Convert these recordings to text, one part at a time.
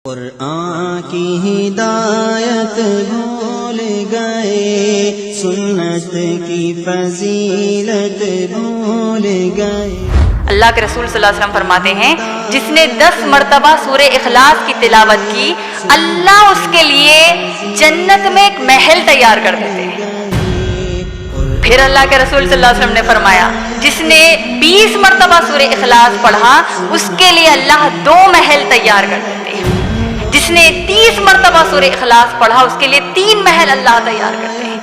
قرآن کی ہدایت بھول گئے، سنت کی فضیلت بھول گئے۔ اللہ کے رسول صلی اللہ علیہ وسلم فرماتے ہیں جس نے 10 مرتبہ سورہ اخلاص کی تلاوت کی، اللہ اس کے لیے جنت میں ایک محل تیار کر دیتے ہیں۔ پھر اللہ کے رسول صلی اللہ علیہ وسلم نے فرمایا جس نے 20 مرتبہ سورہ اخلاص پڑھا اس کے لیے اللہ 2 محل تیار کر دیتے ہیں۔ جس نے 30 مرتبہ سورہ اخلاص پڑھا اس کے لیے 3 محل اللہ تیار کرتے ہیں۔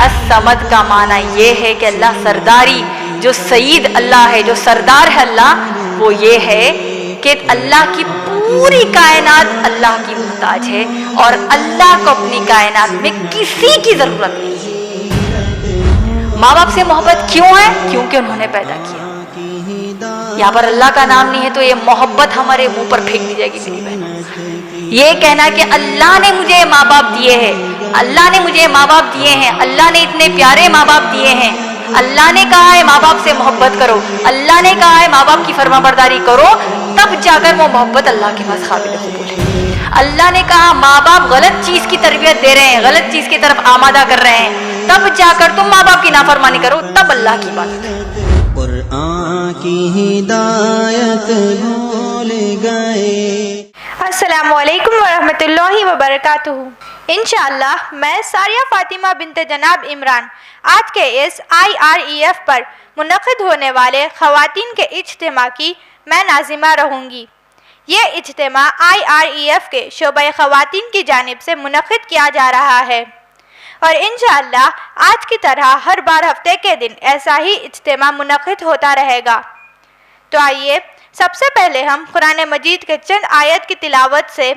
الصمد کا معنی یہ ہے کہ اللہ سرداری، جو سید اللہ ہے، جو سردار ہے اللہ، وہ یہ ہے کہ اللہ کی پوری کائنات اللہ کی محتاج ہے اور اللہ کو اپنی کائنات میں کسی کی ضرورت نہیں ہے۔ ماں باپ سے محبت کیوں ہے؟ کیونکہ انہوں نے پیدا کیا۔ یہاں پر اللہ کا نام نہیں ہے تو یہ محبت ہمارے منہ پر پھینک دی جائے گی میری بہن۔ یہ کہنا کہ اللہ نے مجھے ماں باپ دیے ہیں، اللہ نے مجھے ماں باپ دیے ہیں، اللہ نے اتنے پیارے ماں باپ دیے ہیں، اللہ نے کہا ہے ماں باپ سے محبت کرو، اللہ نے کہا ہے ماں باپ کی فرما برداری کرو، تب جا کر وہ محبت اللہ کے پاس قابل قبول ہے۔ اللہ نے کہا ماں باپ غلط چیز کی تربیت دے رہے ہیں، غلط چیز کی طرف آمادہ کر رہے ہیں، تب جا کر تم ماں باپ کی نافرمانی کرو، تب اللہ کی بات ہے۔ قرآن کی ہدایت بھول گئے۔ السلام علیکم ورحمۃ اللہ وبرکاتہ۔ انشاءاللہ میں ساریہ فاطمہ بنت جناب عمران آج کے اس IREF پر منعقد ہونے والے خواتین کے اجتماع کی میں ناظمہ رہوں گی۔ یہ اجتماع IREF کے شعبہ خواتین کی جانب سے منعقد کیا جا رہا ہے اور انشاءاللہ آج کی طرح ہر بار ہفتے کے دن ایسا ہی اجتماع منعقد ہوتا رہے گا۔ تو آئیے سب سے پہلے ہم قرآن مجید کے چند آیت کی تلاوت سے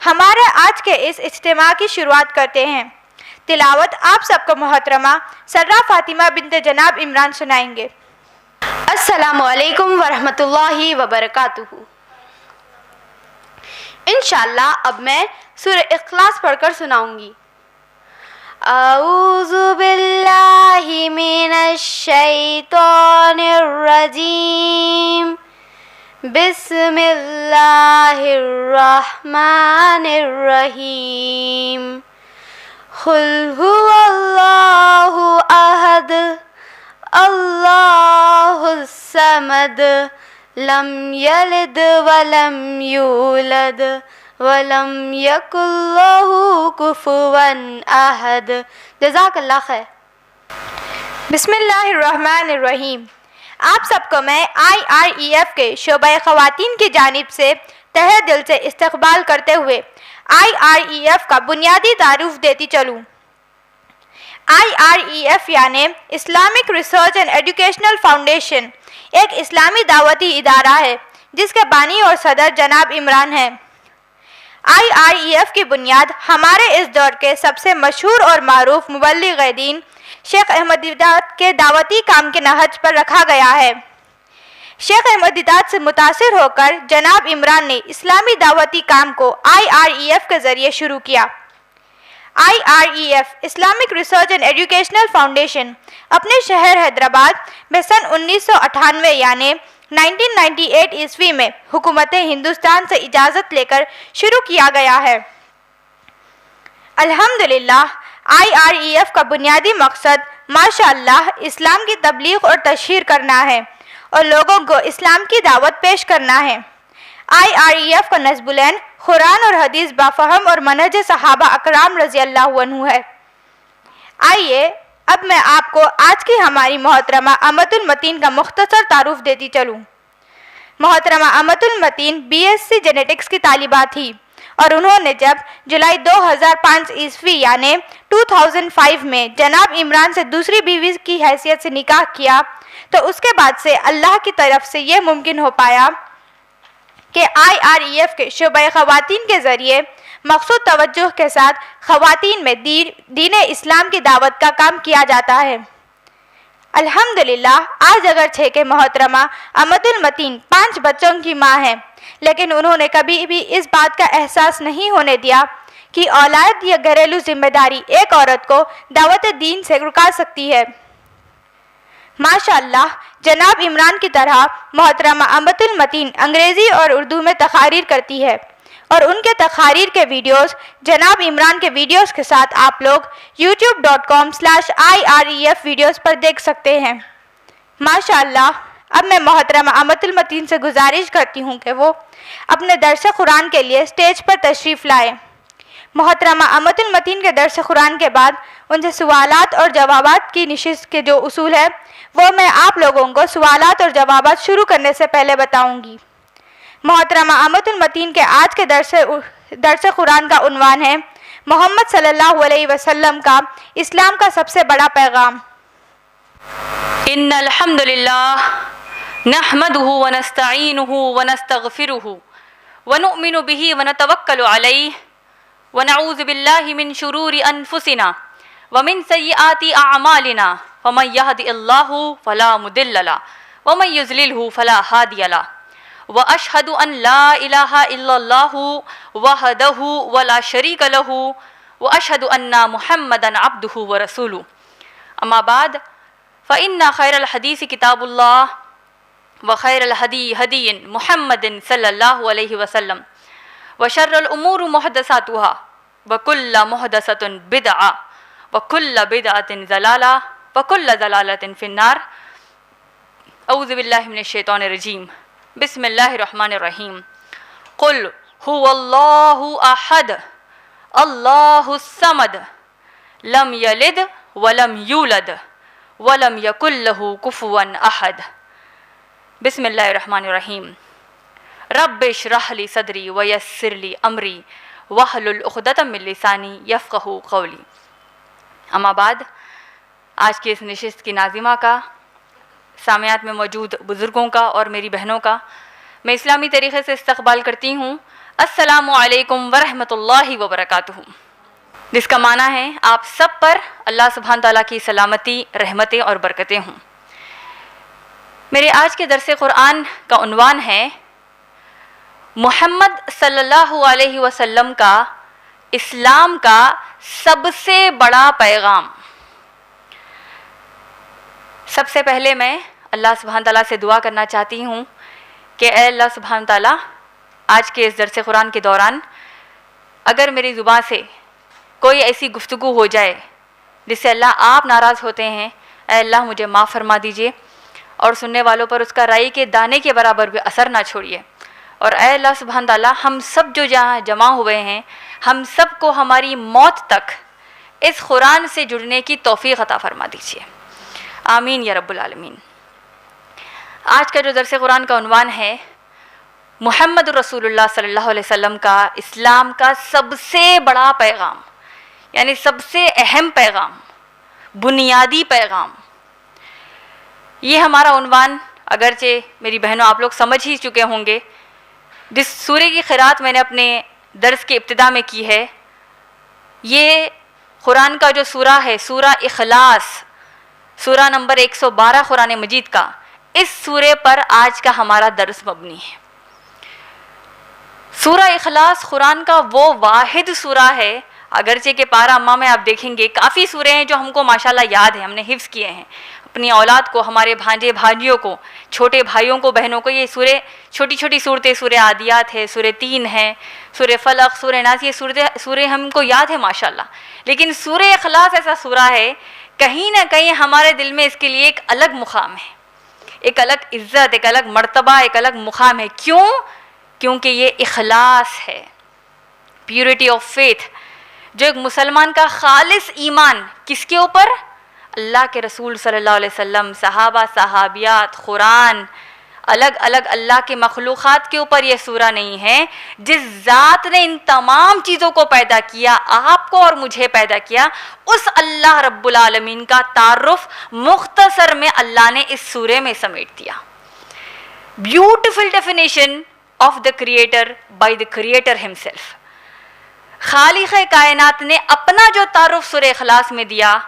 ہمارے آج کے اس اجتماع کی شروعات کرتے ہیں۔ تلاوت آپ سب کو محترمہ سرہ فاطمہ بنت جناب عمران سنائیں گے۔ السلام علیکم ورحمۃ اللہ وبرکاتہ۔ انشاءاللہ اب میں سورہ اخلاص پڑھ کر سناؤں گی۔ اعوذ باللہ من الشیطان الرجیم، بسم اللہ الرحمن الرحیم، قل هو اللہ احد اللہ الصمد، لم یلد ولم یولد ولم یکن لہ کفوا احد۔ جزاک اللہ خیر۔ بسم اللہ الرحمن الرحیم۔ آپ سب کو میں IREF کے شعبہ خواتین کی جانب سے تہہ دل سے استقبال کرتے ہوئے IREF کا بنیادی تعارف دیتی چلوں۔ IREF یعنی Islamic research and educational foundation ایک اسلامی دعوتی ادارہ ہے جس کے بانی اور صدر جناب عمران ہیں۔ IREF کی بنیاد ہمارے اس دور کے سب سے مشہور اور معروف مبلغ دین شیخ احمد دیدات کے دعوتی کام کے نہج پر رکھا گیا ہے۔ شیخ احمد دیدات سے متاثر ہو کر جناب عمران نے اسلامی دعوتی کام کو IREF کے ذریعے شروع کیا۔ IREF Islamic research and educational foundation اپنے شہر حیدرآباد میں سن 1998 یعنی 1998 عیسوی میں حکومت ہندوستان سے اجازت لے کر شروع کیا گیا ہے۔ الحمدللہ IREF کا بنیادی مقصد ماشاءاللہ اسلام کی تبلیغ اور تشہیر کرنا ہے اور لوگوں کو اسلام کی دعوت پیش کرنا ہے۔ IREF کا نصب العین قرآن اور حدیث بافہم اور منہج صحابہ اکرام رضی اللہ عنہ ہے۔ آئیے اب میں آپ کو آج کی ہماری محترمہ امت المتین کا مختصر تعارف دیتی چلوں۔ محترمہ امت المتین BSc جینیٹکس کی طالبہ تھی اور انہوں نے جب جولائی 2005 عیسوی یعنی 2005 میں جناب عمران سے دوسری بیوی کی حیثیت سے نکاح کیا تو اس کے بعد سے اللہ کی طرف سے یہ ممکن ہو پایا کہ IREF کے شعبہ خواتین کے ذریعے مخصوص توجہ کے ساتھ خواتین میں دین اسلام کی دعوت کا کام کیا جاتا ہے۔ الحمدللہ آج اگرچہ کہ محترمہ امت المتین 5 بچوں کی ماں ہیں لیکن انہوں نے کبھی بھی اس بات کا احساس نہیں ہونے دیا کہ اولاد یا گھریلو ذمہ داری ایک عورت کو دعوت دین سے رکا سکتی ہے۔ ماشاءاللہ جناب عمران کی طرح محترمہ امت المتین انگریزی اور اردو میں تقاریر کرتی ہے اور ان کے تقاریر کے ویڈیوز جناب عمران کے ویڈیوز کے ساتھ آپ لوگ youtube.com/IREF ویڈیوز پر دیکھ سکتے ہیں۔ ماشاءاللہ، اب میں محترمہ امت المتین سے گزارش کرتی ہوں کہ وہ اپنے درس قرآن کے لیے اسٹیج پر تشریف لائیں۔ محترمہ امت المتین کے درس قرآن کے بعد ان سے سوالات اور جوابات کی نشست کے جو اصول ہے وہ میں آپ لوگوں کو سوالات اور جوابات شروع کرنے سے پہلے بتاؤں گی۔ محترمہ امت المتین کے آج کے درس قرآن کا عنوان ہے محمد صلی اللہ علیہ وسلم کا اسلام کا سب سے بڑا پیغام۔ ان الحمد للہ نحمده ونستعینه ونستغفره ونؤمن به ونتوکل علیہ ونعوذ باللہ من شرور انفسنا ومن سیئات اعمالنا ومن یهد اللہ فلا مضل له ومن یضللہ فلا ہادی له واشهد ان لا الہ الا اللہ وحدہ ولا شریک له واشهد ان محمدا عبدہ ورسولہ اما بعد فإن خیر الحدیث کتاب اللہ وخیر الہدی ہدی محمد صلی اللہ علیہ وسلم وشر الامور محدثاتها وکل محدثۃ بدعہ وکل بدعۃ ضلالہ وکل ضلالۃ فی النار۔ اعوذ باللہ من الشیطان الرجیم، بسم اللہ الرحمن الرحیم۔ قل هو اللہ احد اللہ الصمد لم یلد ولم یولد ولم یکن لہ کفوا احد۔ بسم اللہ الرحمن الرحیم۔ رب اشرح لی صدری ویسر لی امری واحلل عقدۃ من لسانی یفقہوا قولی۔ اما بعد، آج کی اس نشست کی ناظمہ کا، سامعات میں موجود بزرگوں کا اور میری بہنوں کا میں اسلامی طریقے سے استقبال کرتی ہوں۔ السلام علیکم ورحمۃ اللہ وبرکاتہ، جس کا معنی ہے آپ سب پر اللہ سبحانہ تعالیٰ کی سلامتی، رحمتیں اور برکتیں ہوں۔ میرے آج کے درس قرآن کا عنوان ہے محمد صلی اللہ علیہ وسلم کا اسلام کا سب سے بڑا پیغام۔ سب سے پہلے میں اللہ سبحانہ تعالیٰ سے دعا کرنا چاہتی ہوں کہ اے اللہ سبحانہ تعالیٰ، آج کے اس درس قرآن کے دوران اگر میری زبان سے کوئی ایسی گفتگو ہو جائے جس سے اللہ آپ ناراض ہوتے ہیں، اے اللہ مجھے معاف فرما دیجئے، اور سننے والوں پر اس کا رائی کے دانے کے برابر بھی اثر نہ چھوڑیے۔ اور اے اللہ سبحانہ تعالیٰ، ہم سب جو جہاں جمع ہوئے ہیں، ہم سب کو ہماری موت تک اس قرآن سے جڑنے کی توفیق عطا فرما دیجئے، آمین یا رب العالمین۔ آج کا جو درس قرآن کا عنوان ہے محمد رسول اللہ صلی اللہ علیہ وسلم کا اسلام کا سب سے بڑا پیغام، یعنی سب سے اہم پیغام، بنیادی پیغام۔ یہ ہمارا عنوان اگرچہ میری بہنوں آپ لوگ سمجھ ہی چکے ہوں گے، جس سورہ کی قرأت میں نے اپنے درس کی ابتدا میں کی ہے، یہ قرآن کا جو سورہ ہے، سورہ اخلاص، سورہ نمبر 112 قرآن مجید کا، اس سورے پر آج کا ہمارا درس مبنی ہے۔ سورہ اخلاص قرآن کا وہ واحد سورہ ہے، اگرچہ کہ پارہ اما میں آپ دیکھیں گے کافی سورے ہیں جو ہم کو ماشاءاللہ یاد ہیں، ہم نے حفظ کیے ہیں، اپنی اولاد کو، ہمارے بھانجے بھانجیوں کو، چھوٹے بھائیوں کو، بہنوں کو یہ سورے، چھوٹی چھوٹی صورتیں، سورہ عادیات ہے، سورہ 3 ہے، سورہ فلق، سورہ ناس، یہ سورے ہم کو یاد ہے ماشاءاللہ۔ لیکن سورہ اخلاص ایسا سورہ ہے، کہیں نہ کہیں ہمارے دل میں اس کے لیے ایک الگ مقام ہے، ایک الگ عزت، ایک الگ مرتبہ، ایک الگ مقام ہے۔ کیوں؟ کیونکہ یہ اخلاص ہے، پیورٹی آف فیتھ، جو ایک مسلمان کا خالص ایمان کس کے اوپر؟ اللہ کے رسول صلی اللہ علیہ وسلم، صحابہ، صحابیات، قرآن، الگ الگ اللہ کے مخلوقات کے اوپر یہ سورہ نہیں ہے۔ جس ذات نے ان تمام چیزوں کو پیدا کیا، آپ کو اور مجھے پیدا کیا، اس اللہ رب العالمین کا تعارف مختصر میں اللہ نے اس سورے میں سمیٹ دیا۔ Beautiful definition of the creator by the creator himself. خالق کائنات نے اپنا جو تعارف سورہ اخلاص میں دیا،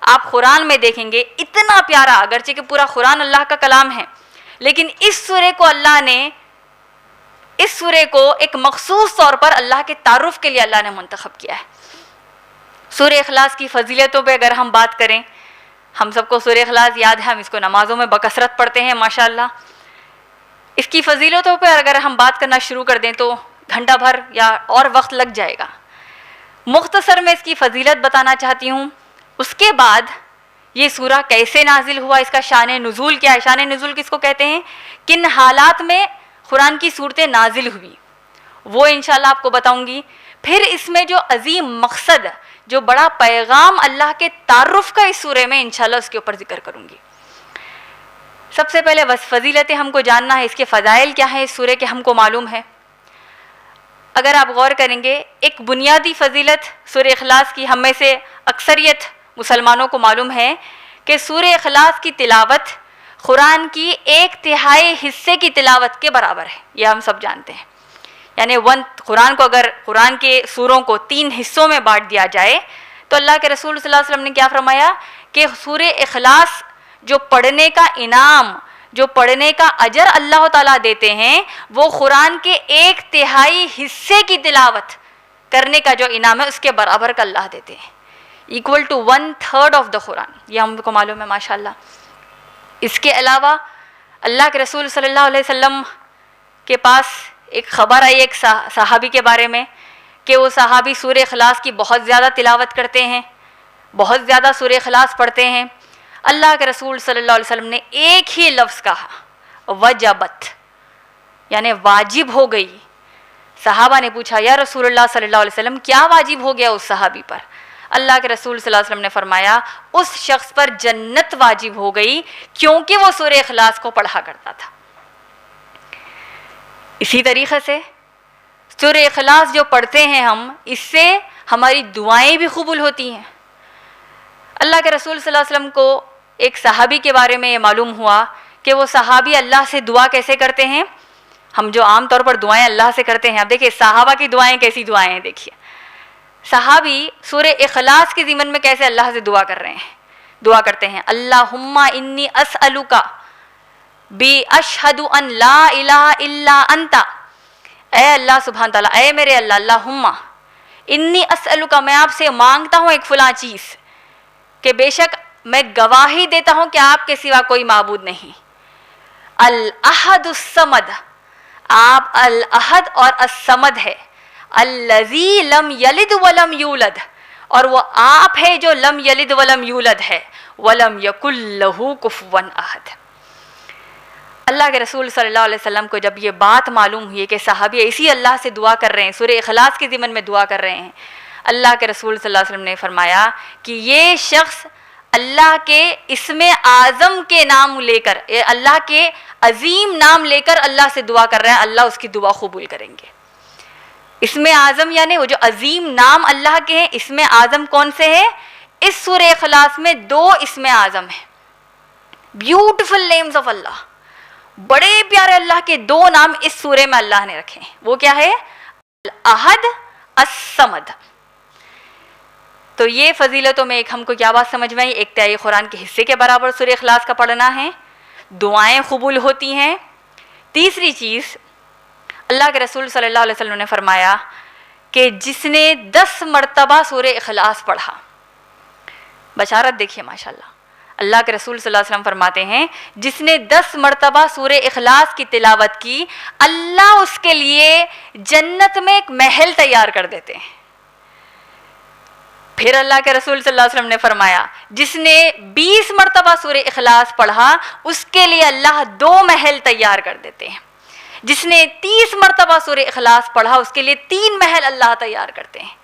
آپ قرآن میں دیکھیں گے اتنا پیارا، اگرچہ کہ پورا قرآن اللہ کا کلام ہے، لیکن اس سورے کو اللہ نے، اس سورے کو ایک مخصوص طور پر اللہ کے تعارف کے لیے اللہ نے منتخب کیا ہے۔ سورہ اخلاص کی فضیلتوں پہ اگر ہم بات کریں، ہم سب کو سورہ اخلاص یاد ہے، ہم اس کو نمازوں میں بکثرت پڑھتے ہیں ماشاءاللہ۔ اس کی فضیلتوں پہ اگر ہم بات کرنا شروع کر دیں تو گھنٹہ بھر یا اور وقت لگ جائے گا. مختصر میں اس کی فضیلت بتانا چاہتی ہوں. اس کے بعد یہ سورہ کیسے نازل ہوا, اس کا شان نزول کیا ہے, شان نزول کس کو کہتے ہیں, کن حالات میں قرآن کی صورتیں نازل ہوئی, وہ انشاءاللہ آپ کو بتاؤں گی. پھر اس میں جو عظیم مقصد, جو بڑا پیغام اللہ کے تعارف کا اس سورے میں, انشاءاللہ اس کے اوپر ذکر کروں گی. سب سے پہلے فضیلتیں ہم کو جاننا ہے, اس کے فضائل کیا ہیں اس سورے کے ہم کو معلوم ہے. اگر آپ غور کریں گے, ایک بنیادی فضیلت سورہ اخلاص کی ہم میں سے اکثریت مسلمانوں کو معلوم ہے کہ سورہ اخلاص کی تلاوت قرآن کی 1/3 حصے کی تلاوت کے برابر ہے. یہ ہم سب جانتے ہیں. یعنی قرآن کو اگر قرآن کے سوروں کو 3 حصوں میں بانٹ دیا جائے تو اللہ کے رسول صلی اللہ علیہ وسلم نے کیا فرمایا کہ سورہ اخلاص جو پڑھنے کا انعام, جو پڑھنے کا اجر اللہ تعالیٰ دیتے ہیں, وہ قرآن کے 1/3 حصے کی تلاوت کرنے کا جو انعام ہے اس کے برابر کا اللہ دیتے ہیں, ایکول ٹو 1/3 آف دا قرآن. یہ ہم کو معلوم ہے ماشاءاللہ. اس کے علاوہ اللہ کے رسول صلی اللہ علیہ وسلم کے پاس ایک خبر آئی ایک صحابی کے بارے میں کہ وہ صحابی سورہ اخلاص کی بہت زیادہ تلاوت کرتے ہیں, بہت زیادہ سورہ اخلاص پڑھتے ہیں. اللہ کے رسول صلی اللہ علیہ وسلم نے ایک ہی لفظ کہا, وجبت, یعنی واجب ہو گئی. صحابہ نے پوچھا یا رسول اللہ صلی اللہ علیہ وسلم کیا واجب ہو گیا اس صحابی پر؟ اللہ کے رسول صلی اللہ علیہ وسلم نے فرمایا اس شخص پر جنت واجب ہو گئی کیونکہ وہ سورہ اخلاص کو پڑھا کرتا تھا. اسی طریقے سے سورہ اخلاص جو پڑھتے ہیں ہم, اس سے ہماری دعائیں بھی قبول ہوتی ہیں. اللہ کے رسول صلی اللہ علیہ وسلم کو ایک صحابی کے بارے میں یہ معلوم ہوا کہ وہ صحابی اللہ سے دعا کیسے کرتے ہیں. ہم جو عام طور پر دعائیں اللہ سے کرتے ہیں, اب دیکھیں صحابہ کی دعائیں کیسی دعائیں ہیں. دیکھیے صحابی سورہ اخلاص کے ضمن میں کیسے اللہ سے دعا کر رہے ہیں, دعا کرتے ہیں اللہم انی اسألک بی اشہد ان لا الہ الا انت, اے اللہ سبحانہ تعالیٰ, اے میرے اللہ, اللہم انی اسألک, میں آپ سے مانگتا ہوں ایک فلاں چیز کہ بے شک میں گواہی دیتا ہوں کہ آپ کے سوا کوئی معبود نہیں. الاحد الصمد, آپ الاحد اور الصمد ہے. الذی لم یلد ولم یولد, اور وہ آپ ہے جو لم یلد ولم یولد ہے. ولم یکن لہ کفوا احد. اللہ کے رسول صلی اللہ علیہ وسلم کو جب یہ بات معلوم ہوئی کہ صحابی ایسی اللہ سے دعا کر رہے ہیں, سورہ اخلاص کے ضمن میں دعا کر رہے ہیں, اللہ کے رسول صلی اللہ علیہ وسلم نے فرمایا کہ یہ شخص اللہ کے اسم اعظم کے نام لے کر, اللہ کے عظیم نام لے کر اللہ سے دعا کر رہے ہیں, اللہ اس کی دعا قبول کریں گے. اسم اعظم یعنی وہ جو عظیم نام اللہ کے ہیں. اسم اعظم کون سے ہے؟ اس سورہ اخلاص میں 2 اسم اعظم ہیں, بیوٹیفل نیمز آف اللہ, بڑے پیارے اللہ کے 2 نام اس سورے میں اللہ نے رکھے ہیں. وہ کیا ہے؟ الاحد, الصمد. تو یہ فضیلتوں میں ایک ہم کو کیا بات سمجھ میں آئی؟ 1/3 قرآن کے حصے کے برابر سورہ اخلاص کا پڑھنا ہے, دعائیں قبول ہوتی ہیں. تیسری چیز, اللہ کے رسول صلی اللہ علیہ وسلم نے فرمایا کہ جس نے 10 مرتبہ سورہ اخلاص پڑھا, بشارت دیکھیے ماشاءاللہ, اللہ کے رسول صلی اللہ علیہ وسلم فرماتے ہیں جس نے 10 مرتبہ سورہ اخلاص کی تلاوت کی, اللہ اس کے لیے جنت میں ایک محل تیار کر دیتے ہیں. پھر اللہ کے رسول صلی اللہ علیہ وسلم نے فرمایا جس نے 20 مرتبہ سورہ اخلاص پڑھا اس کے لیے اللہ 2 محل تیار کر دیتے ہیں. جس نے 30 مرتبہ سورہ اخلاص پڑھا اس کے لیے 3 محل اللہ تیار کرتے ہیں.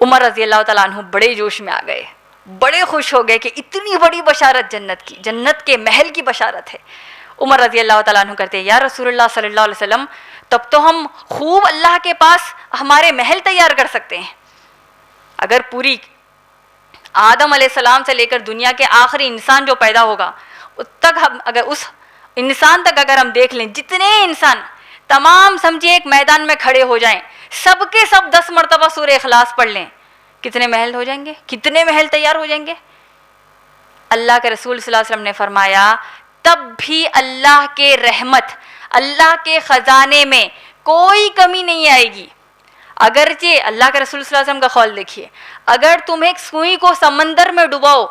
عمر رضی اللہ تعالیٰ عنہ بڑے جوش میں آ گئے, بڑے خوش ہو گئے کہ اتنی بڑی بشارت جنت کی, جنت کے محل کی بشارت ہے. عمر رضی اللہ تعالیٰ عنہ کرتے ہیں یا رسول اللہ صلی اللہ علیہ وسلم, تب تو ہم خوب اللہ کے پاس ہمارے محل تیار کر سکتے ہیں. اگر پوری آدم علیہ السلام سے لے کر دنیا کے آخری انسان جو پیدا ہوگا اس تک ہم, اگر اس انسان تک اگر ہم دیکھ لیں, جتنے انسان تمام سمجھے ایک میدان میں کھڑے ہو جائیں, سب کے سب 10 مرتبہ سورہ اخلاص پڑھ لیں, کتنے محل ہو جائیں گے, کتنے محل تیار ہو جائیں گے. اللہ کے رسول صلی اللہ علیہ وسلم نے فرمایا تب بھی اللہ کے رحمت, اللہ کے خزانے میں کوئی کمی نہیں آئے گی. اگرچہ اللہ کے رسول صلی اللہ علیہ وسلم کا قول دیکھیے, اگر تم ایک سوئی کو سمندر میں ڈباؤ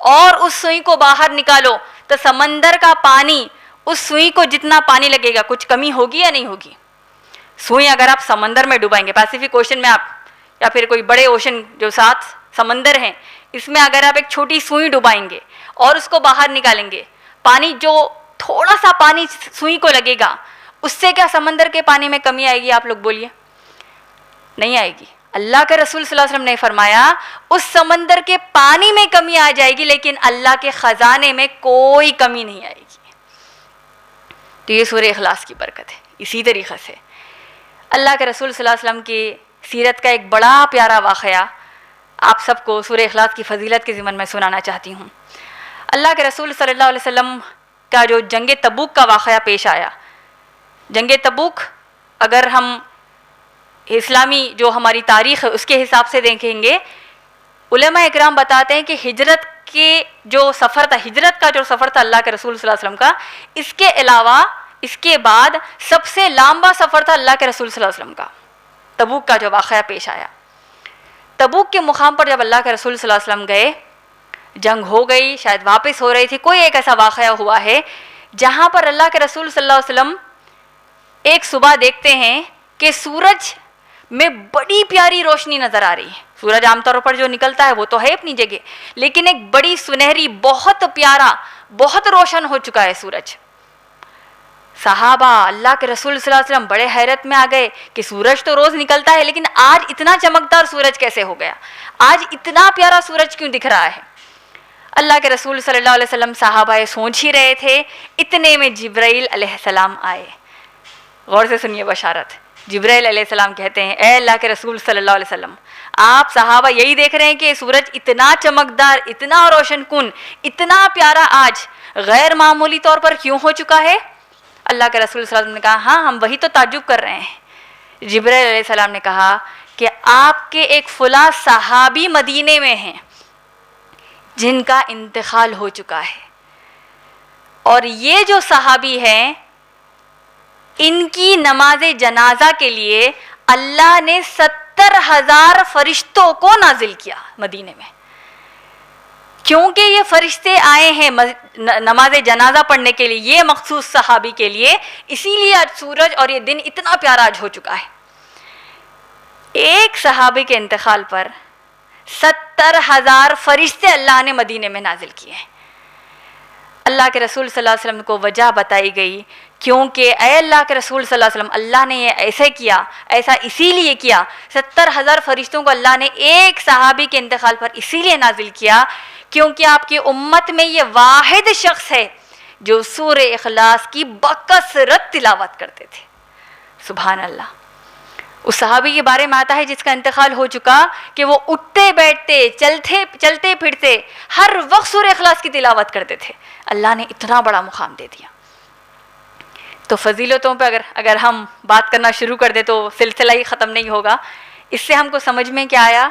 اور اس سوئی کو باہر نکالو تو سمندر کا پانی اس سوئی کو جتنا پانی لگے گا, کچھ کمی ہوگی یا نہیں ہوگی؟ سوئی اگر آپ سمندر میں ڈبائیں گے، پیسیفک اوشن میں آپ، یا پھر کوئی بڑے اوشن جو 7 سمندر ہیں، اس میں اگر آپ ایک چھوٹی سوئی ڈبائیں گے اور اس کو باہر نکالیں گے، پانی جو تھوڑا سا پانی سوئی کو لگے گا، اس سے کیا سمندر کے پانی میں کمی آئے گی؟ آپ لوگ بولیے، نہیں آئے گی۔ اللہ کے رسول صلی اللہ علیہ وسلم نے فرمایا اس سمندر کے پانی میں کمی آ جائے گی لیکن اللہ کے خزانے میں کوئی کمی نہیں آئے گی۔ تو یہ سورہ اخلاص کی برکت ہے۔ اسی طریقے سے اللہ کے رسول صلی اللہ علیہ وسلم کی سیرت کا ایک بڑا پیارا واقعہ آپ سب کو سورہ اخلاص کی فضیلت کے ضمن میں سنانا چاہتی ہوں۔ اللہ کے رسول صلی اللہ علیہ وسلم کا جو جنگ تبوک کا واقعہ پیش آیا، جنگ تبوک اگر ہم اسلامی جو ہماری تاریخ ہے اس کے حساب سے دیکھیں گے، علماء اکرام بتاتے ہیں کہ ہجرت کے جو سفر تھا، ہجرت کا جو سفر تھا اللہ کے رسول صلی اللہ علیہ وسلم کا، اس کے علاوہ اس کے بعد سب سے لمبا سفر تھا اللہ کے رسول صلی اللہ علیہ وسلم کا، تبوک کا جو واقعہ پیش آیا۔ تبوک کے مقام پر جب اللہ کے رسول صلی اللہ علیہ وسلم گئے، جنگ ہو گئی، شاید واپس ہو رہی تھی، کوئی ایک ایسا واقعہ ہوا ہے جہاں پر اللہ کے رسول صلی اللہ علیہ وسلم ایک صبح دیکھتے ہیں کہ سورج میں بڑی پیاری روشنی نظر آ رہی ہے۔ سورج عام طور پر جو نکلتا ہے وہ تو ہے اپنی جگہ، لیکن ایک بڑی سنہری، بہت پیارا، بہت روشن ہو چکا ہے سورج۔ صحابہ اللہ کے رسول صلی اللہ علیہ وسلم بڑے حیرت میں آ گئے کہ سورج تو روز نکلتا ہے لیکن آج اتنا چمکدار سورج کیسے ہو گیا، آج اتنا پیارا سورج کیوں دکھ رہا ہے؟ اللہ کے رسول صلی اللہ علیہ وسلم صحابہ سوچ ہی رہے تھے، اتنے میں جبرائیل علیہ السلام آئے۔ غور سے سنیے بشارت۔ جبرائیل علیہ السلام کہتے ہیں، اے اللہ کے رسول صلی اللہ علیہ وسلم، آپ صحابہ یہی دیکھ رہے ہیں کہ سورج اتنا چمکدار، اتنا روشن کن، اتنا پیارا آج غیر معمولی طور پر کیوں ہو چکا ہے؟ اللہ کے رسول صلی اللہ علیہ وسلم نے کہا، ہاں ہم وہی تو تعجب کر رہے ہیں۔ جبرائیل علیہ السلام نے کہا کہ آپ کے ایک فلاں صحابی مدینے میں ہیں جن کا انتقال ہو چکا ہے، اور یہ جو صحابی ہیں ان کی نماز جنازہ کے لیے اللہ نے 70,000 فرشتوں کو نازل کیا مدینے میں، کیونکہ یہ فرشتے آئے ہیں نماز جنازہ پڑھنے کے لیے، یہ مخصوص صحابی کے لیے، اسی لیے آج سورج اور یہ دن اتنا پیارا آج ہو چکا ہے۔ ایک صحابی کے انتقال پر 70,000 فرشتے اللہ نے مدینے میں نازل کیے ہیں۔ اللہ کے رسول صلی اللہ علیہ وسلم کو وجہ بتائی گئی، کیونکہ اے اللہ کے رسول صلی اللہ علیہ وسلم، اللہ نے یہ ایسے کیا، ایسا اسی لیے کیا، 70,000 فرشتوں کو اللہ نے ایک صحابی کے انتقال پر اسی لیے نازل کیا کیونکہ آپ کی امت میں یہ واحد شخص ہے جو سورہ اخلاص کی بکثرت تلاوت کرتے تھے۔ سبحان اللہ۔ اس صحابی کے بارے میں آتا ہے جس کا انتقال ہو چکا کہ وہ اٹھتے بیٹھتے چلتے پھرتے ہر وقت سورہ اخلاص کی تلاوت کرتے تھے۔ اللہ نے اتنا بڑا مقام دے دیا۔ تو فضیلتوں پہ اگر ہم بات کرنا شروع کر دیں تو سلسلہ ہی ختم نہیں ہوگا۔ اس سے ہم کو سمجھ میں کیا آیا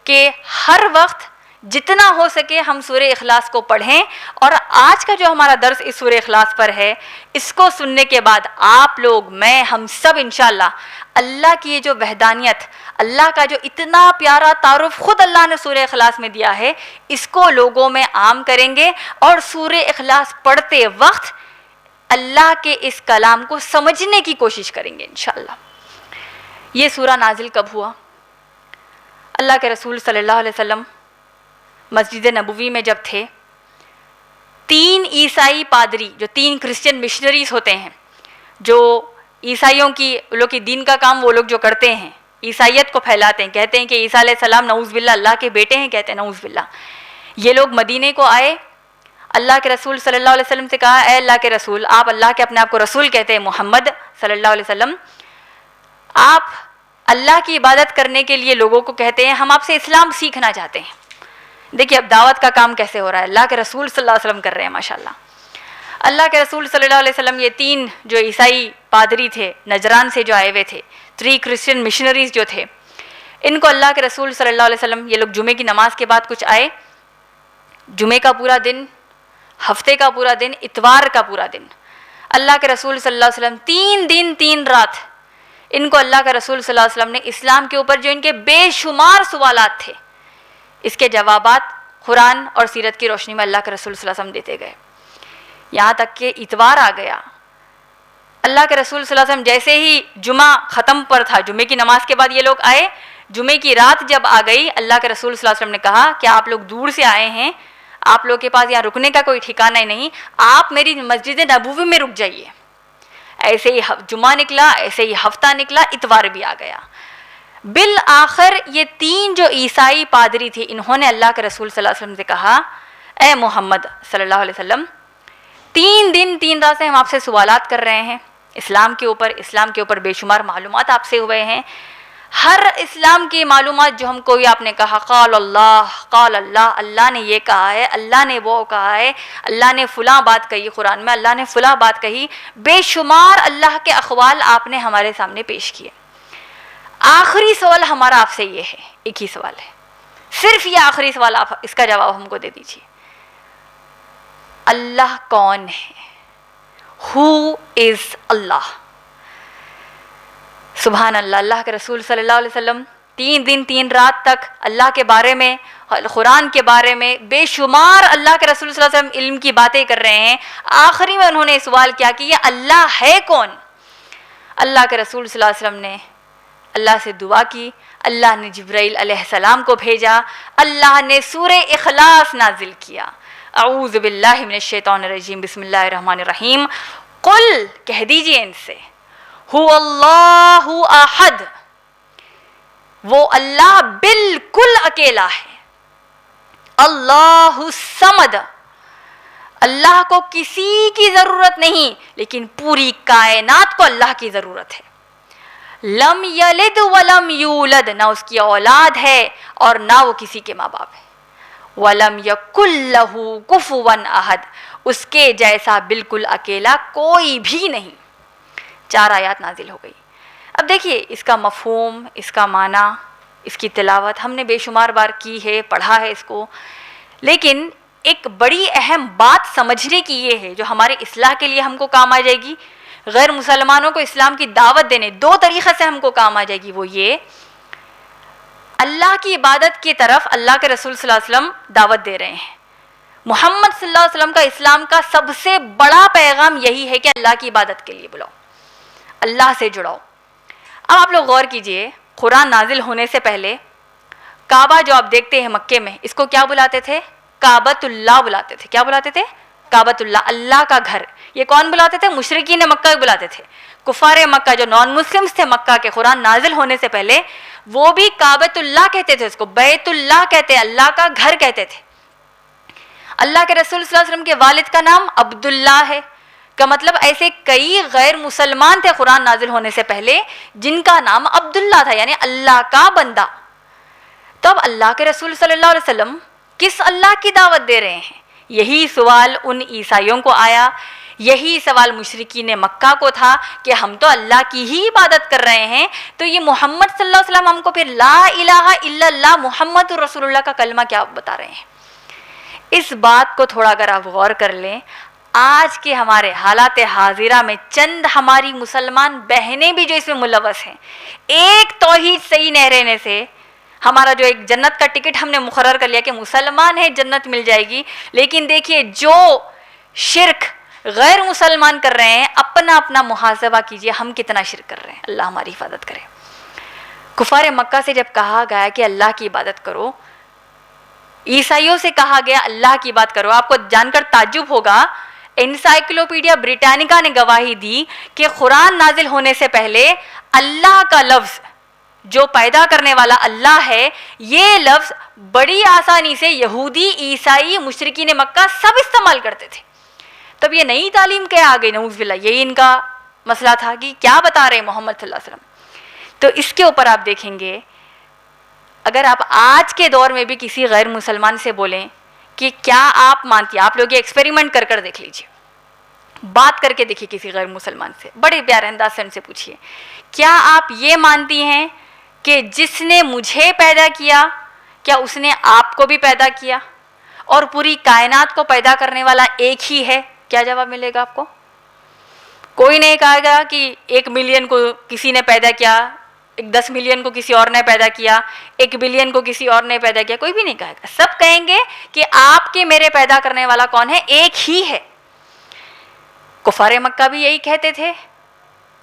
کہ ہر وقت جتنا ہو سکے ہم سورہ اخلاص کو پڑھیں، اور آج کا جو ہمارا درس اس سورہ اخلاص پر ہے، اس کو سننے کے بعد آپ لوگ، میں، ہم سب انشاءاللہ اللہ کی یہ جو وحدانیت، اللہ کا جو اتنا پیارا تعارف خود اللہ نے سورہ اخلاص میں دیا ہے، اس کو لوگوں میں عام کریں گے، اور سورہ اخلاص پڑھتے وقت اللہ کے اس کلام کو سمجھنے کی کوشش کریں گے انشاءاللہ۔ یہ سورہ نازل کب ہوا؟ اللہ کے رسول صلی اللہ علیہ وسلم مسجد نبوی میں جب تھے، 3 عیسائی پادری، جو 3 کرسچن مشنریز ہوتے ہیں، جو عیسائیوں کی لوگ کی دین کا کام وہ لوگ جو کرتے ہیں، عیسائیت کو پھیلاتے ہیں، کہتے ہیں کہ عیسیٰ علیہ السلام نعوذ باللہ اللہ کے بیٹے ہیں، کہتے ہیں نعوذ باللہ۔ یہ لوگ مدینے کو آئے، اللہ کے رسول صلی اللہ علیہ وسلم سے کہا، اے اللہ کے رسول، آپ اللہ کے اپنے آپ کو رسول کہتے ہیں، محمد صلی اللہ علیہ وسلم، آپ اللہ کی عبادت کرنے کے لیے لوگوں کو کہتے ہیں، ہم آپ سے اسلام سیکھنا چاہتے ہیں۔ دیکھیے اب دعوت کا کام کیسے ہو رہا ہے، اللہ کے رسول صلی اللہ علیہ وسلم کر رہے ہیں ماشاءاللہ۔ اللہ کے رسول صلی اللہ علیہ وسلم یہ 3 جو عیسائی پادری تھے، نجران سے جو آئے ہوئے تھے، 3 کرسچن مشنریز جو تھے، ان کو اللہ کے رسول صلی اللہ علیہ وسلم، یہ لوگ جمعے کی نماز کے بعد کچھ آئے، جمعے کا پورا دن، ہفتے کا پورا دن، اتوار کا پورا دن، اللہ کے رسول صلی اللہ علیہ وسلم 3 دن 3 رات ان کو اللہ کے رسول صلی اللہ علیہ وسلم نے اسلام کے اوپر جو ان کے بے شمار سوالات تھے، اس کے جوابات قرآن اور سیرت کی روشنی میں اللہ کے رسول صلی اللہ علیہ وسلم دیتے گئے، یہاں تک کہ اتوار آ گیا، اللہ کے رسول صلی اللہ علیہ وسلم جیسے ہی جمعہ ختم پر تھا، جمعے کی نماز کے بعد یہ لوگ آئے، جمعے کی رات جب آ گئی، اللہ کے رسول صلی اللہ علیہ وسلم نے کہا کہ آپ لوگ دور سے آئے ہیں، آپ لوگ کے پاس یہاں رکنے کا کوئی ٹھکانہ نہیں، آپ میری مسجد نبوی میں رک جائیے۔ ایسے ہی جمعہ نکلا، ایسے ہی ہفتہ نکلا، اتوار بھی آ گیا۔ بالآخر یہ 3 جو عیسائی پادری تھے، انہوں نے اللہ کے رسول صلی اللہ علیہ وسلم سے کہا، اے محمد صلی اللہ علیہ وسلم، 3 دن 3 رات سے ہم آپ سے سوالات کر رہے ہیں اسلام کے اوپر بے شمار معلومات آپ سے ہوئے ہیں، ہر اسلام کی معلومات جو ہم کو آپ نے کہا قال اللہ، اللہ نے یہ کہا ہے، اللہ نے وہ کہا ہے، اللہ نے فلاں بات کہی قرآن میں، اللہ نے فلاں بات کہی، بے شمار اللہ کے اقوال آپ نے ہمارے سامنے پیش کیے۔ آخری سوال ہمارا آپ سے یہ ہے، ایک ہی سوال ہے، صرف یہ آخری سوال، آپ اس کا جواب ہم کو دے دیجیے، اللہ کون ہے؟ Who is اللہ؟ سبحان اللہ، اللہ کے رسول صلی اللہ علیہ وسلم 3 دن 3 رات تک اللہ کے بارے میں، قرآن کے بارے میں بے شمار اللہ کے رسول صلی اللہ علیہ وسلم علم کی باتیں کر رہے ہیں۔ آخری میں انہوں نے سوال کیا کہ یہ اللہ ہے کون؟ اللہ کے رسول صلی اللہ علیہ وسلم نے اللہ سے دعا کی، اللہ نے جبرائیل علیہ السلام کو بھیجا، اللہ نے سورہ اخلاص نازل کیا، اعوذ باللہ من الشیطان الرجیم، بسم اللہ الرحمن الرحیم، قل کہہ دیجئے ان سے، هو اللہ احد، وہ اللہ بالکل اکیلا ہے، اللہ الصمد، اللہ کو کسی کی ضرورت نہیں لیکن پوری کائنات کو اللہ کی ضرورت ہے، لم یلد ولم یولد، نہ اس کی اولاد ہے اور نہ وہ کسی کے ماں باپ ہے، وَلَمْ يَكُنْ لَهُ كُفُوًا أَحَدٌ، اس کے جیسا بالکل اکیلا کوئی بھی نہیں۔ 4 آیات نازل ہو گئی۔ اب دیکھیے اس کا مفہوم، اس کا معنی، اس کی تلاوت ہم نے بے شمار بار کی ہے، پڑھا ہے اس کو، لیکن ایک بڑی اہم بات سمجھنے کی یہ ہے جو ہمارے اصلاح کے لیے ہم کو کام آ جائے گی، غیر مسلمانوں کو اسلام کی دعوت دینے 2 طریقے سے ہم کو کام آ جائے گی، وہ یہ، اللہ کی عبادت کی طرف اللہ کے رسول صلی اللہ علیہ وسلم دعوت دے رہے ہیں، محمد صلی اللہ علیہ وسلم کا اسلام کا سب سے بڑا پیغام یہی ہے کہ اللہ کی عبادت کے لیے بلاؤ، اللہ سے جڑاؤ۔ اب آپ لوگ غور کیجئے، قرآن نازل ہونے سے پہلے کعبہ جو آپ دیکھتے ہیں مکے میں، اس کو کیا بلاتے تھے؟ کعبۃ اللہ بلاتے تھے۔ کیا بلاتے تھے؟ کعبۃ اللہ، اللہ کا گھر۔ یہ کون بلاتے تھے؟ مشرکین مکہ بلاتے تھے، کفار مکہ جو نان مسلمز تھے مکہ کے، قرآن نازل ہونے سے پہلے وہ بھی کعبۃ اللہ کہتے تھے، اس کو بیت اللہ کہتے، اللہ کا گھر کہتے تھے۔ اللہ کے رسول صلی اللہ علیہ وسلم کے والد کا نام عبداللہ ہے، کا مطلب ایسے کئی غیر مسلمان تھے قرآن نازل ہونے سے پہلے جن کا نام عبداللہ تھا، یعنی اللہ کا بندہ۔ تو اب اللہ کے رسول صلی اللہ علیہ وسلم کس اللہ کی دعوت دے رہے ہیں؟ یہی سوال ان عیسائیوں کو آیا، یہی سوال مشرکین مکہ کو تھا کہ ہم تو اللہ کی ہی عبادت کر رہے ہیں، تو یہ محمد صلی اللہ علیہ وسلم ہم کو پھر لا الہ الا اللہ محمد رسول اللہ کا کلمہ کیا بتا رہے ہیں؟ اس بات کو تھوڑا اگر آپ غور کر لیں، آج کے ہمارے حالات حاضرہ میں چند ہماری مسلمان بہنیں بھی جو اس میں ملوث ہیں، ایک توحید صحیح نہ رہنے سے ہمارا جو ایک جنت کا ٹکٹ ہم نے مقرر کر لیا کہ مسلمان ہے جنت مل جائے گی، لیکن دیکھیے جو شرک غیر مسلمان کر رہے ہیں، اپنا اپنا محاسبہ کیجئے ہم کتنا شرک کر رہے ہیں، اللہ ہماری حفاظت کرے۔ کفار مکہ سے جب کہا گیا کہ اللہ کی عبادت کرو، عیسائیوں سے کہا گیا اللہ کی بات کرو، آپ کو جان کر تعجب ہوگا، انسائکلوپیڈیا بریٹانیکا نے گواہی دی کہ قرآن نازل ہونے سے پہلے اللہ کا لفظ جو پیدا کرنے والا اللہ ہے، یہ لفظ بڑی آسانی سے یہودی، عیسائی، مشرکین مکہ سب استعمال کرتے تھے۔ تب یہ نئی تعلیم کیا آ گئی، نعوذ باللہ، یہی ان کا مسئلہ تھا کہ کیا بتا رہے محمد صلی اللہ علیہ وسلم۔ تو اس کے اوپر آپ دیکھیں گے، اگر آپ آج کے دور میں بھی کسی غیر مسلمان سے بولیں کہ کیا آپ مانتی ہیں، آپ لوگ یہ ایکسپیریمنٹ کر کر دیکھ لیجئے، بات کر کے دیکھیے کسی غیر مسلمان سے، بڑے پیارے انداز سے ان سے پوچھئے، کیا آپ یہ مانتی ہیں کہ جس نے مجھے پیدا کیا، کیا اس نے آپ کو بھی پیدا کیا اور پوری کائنات کو پیدا کرنے والا ایک ہی ہے؟ کیا جواب ملے گا آپ کو؟ کوئی نہیں کہے گا کہ 1 ملین کو کسی نے پیدا کیا، 10 ملین کو کسی اور نے پیدا کیا، 1 بلین کو کسی اور نے پیدا کیا، کوئی بھی نہیں کہے گا، سب کہیں گے کہ آپ کے میرے پیدا کرنے والا کون ہے؟ ایک ہی ہے۔ کفار مکہ بھی یہی کہتے تھے،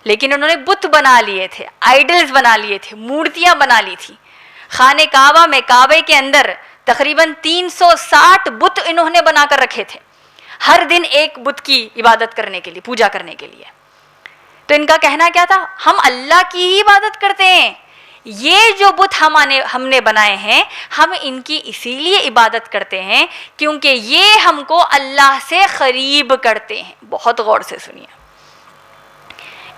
لیکن انہوں نے بت بنا لیے تھے، آئیڈلز بنا لیے تھے، مورتیاں بنا لی تھی. خانہ کعبہ میں، کعبے کے اندر تقریباً 360 بت انہوں نے بنا کر رکھے تھے، ہر دن ایک بت کی عبادت کرنے کے لیے، پوجا کرنے کے لیے. تو ان کا کہنا کیا تھا؟ ہم اللہ کی ہی عبادت کرتے ہیں، یہ جو بت ہم نے بنائے ہیں ہم ان کی اسی لیے عبادت کرتے ہیں کیونکہ یہ ہم کو اللہ سے قریب کرتے ہیں. بہت غور سے سنیے،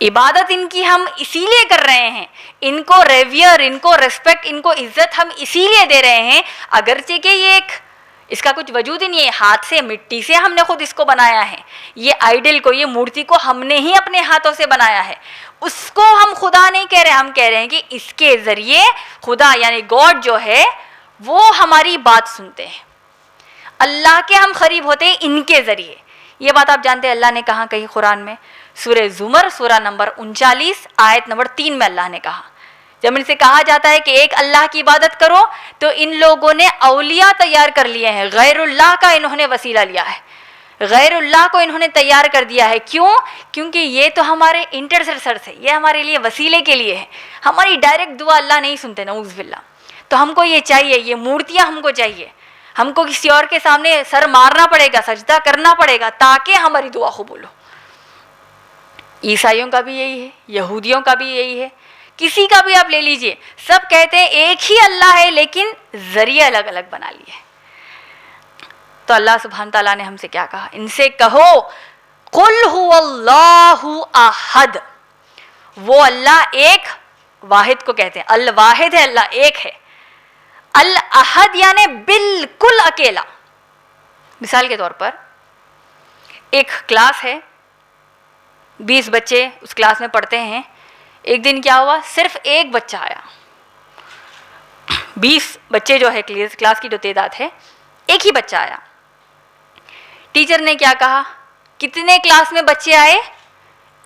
عبادت ان کی ہم اسی لیے کر رہے ہیں، ان کو ریویئر، ان کو ریسپیکٹ، ان کو عزت ہم اسی لیے دے رہے ہیں، اگرچہ کہ یہ اس کا کچھ وجود ہی نہیں ہے، ہاتھ سے، مٹی سے ہم نے خود اس کو بنایا ہے. یہ آئیڈل کو، یہ مورتی کو ہم نے ہی اپنے ہاتھوں سے بنایا ہے. اس کو ہم خدا نہیں کہہ رہے، ہم کہہ رہے ہیں کہ اس کے ذریعے خدا یعنی گاڈ جو ہے وہ ہماری بات سنتے ہیں، اللہ کے ہم قریب ہوتے ہیں ان کے ذریعے. یہ بات آپ جانتے ہیں اللہ نے کہاں کہی قرآن میں؟ سورہ زمر، سورہ نمبر 39 آیت نمبر 3 میں اللہ نے کہا، جب ان سے کہا جاتا ہے کہ ایک اللہ کی عبادت کرو تو ان لوگوں نے اولیاء تیار کر لیے ہیں، غیر اللہ کا انہوں نے وسیلہ لیا ہے، غیر اللہ کو انہوں نے تیار کر دیا ہے. کیوں؟ کیونکہ یہ تو ہمارے انٹرسیسر ہے، یہ ہمارے لیے وسیلے کے لیے ہے، ہماری ڈائریکٹ دعا اللہ نہیں سنتے، نعوذ باللہ. تو ہم کو یہ چاہیے، یہ مورتیاں ہم کو چاہیے، ہم کو کسی اور کے سامنے سر مارنا پڑے گا، سجدہ کرنا پڑے گا تاکہ ہماری دعا قبول ہو. عیسائیوں کا بھی یہی ہے، یہودیوں کا بھی یہی ہے، کسی کا بھی آپ لے لیجئے، سب کہتے ہیں ایک ہی اللہ ہے لیکن ذریعے الگ الگ بنا لیے. تو اللہ سبحانہ تعالیٰ نے ہم سے کیا کہا؟ ان سے کہو قل هو اللہ احد، وہ اللہ ایک واحد کو کہتے ہیں، الواحد ہے، اللہ ایک ہے. الاحد یعنی بالکل اکیلا. مثال کے طور پر ایک کلاس ہے، 20 بچے اس کلاس میں پڑھتے ہیں. ایک دن کیا ہوا؟ صرف ایک بچہ آیا. 20 بچے جو ہے کلاس کی جو تعداد ہے، ایک ہی بچہ آیا. ٹیچر نے کیا کہا؟ کتنے کلاس میں بچے آئے؟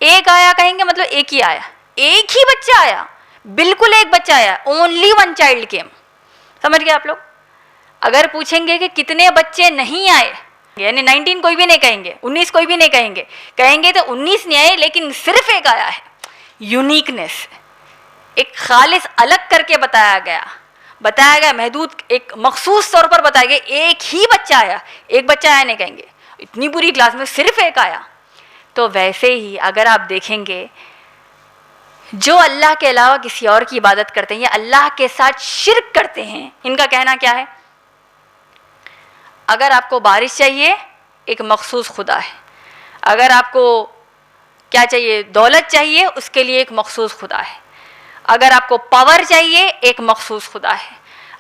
ایک آیا کہیں گے، مطلب ایک ہی آیا، ایک ہی بچہ آیا، بالکل ایک بچہ آیا. Only one child came. سمجھ گئے آپ لوگ؟ اگر پوچھیں گے کہ کتنے بچے نہیں آئے، یعنی 19 کوئی بھی نہیں کہیں گے، 19 کوئی بھی نہیں کہیں گے، کہیں گے تو 19 نہیں آئے لیکن صرف ایک آیا ہے. یونیکنیس، ایک خالص الگ کر کے بتایا گیا، محدود ایک مخصوص طور پر بتایا گیا، ایک ہی بچہ آیا، ایک بچہ آیا نہیں کہیں گے، اتنی بری کلاس میں صرف ایک آیا. تو ویسے ہی اگر آپ دیکھیں گے جو اللہ کے علاوہ کسی اور کی عبادت کرتے ہیں یا اللہ کے ساتھ شرک کرتے ہیں، ان کا کہنا کیا ہے؟ اگر آپ کو بارش چاہیے ایک مخصوص خدا ہے، اگر آپ کو کیا چاہیے، دولت چاہیے، اس کے لیے ایک مخصوص خدا ہے، اگر آپ کو پاور چاہیے ایک مخصوص خدا ہے،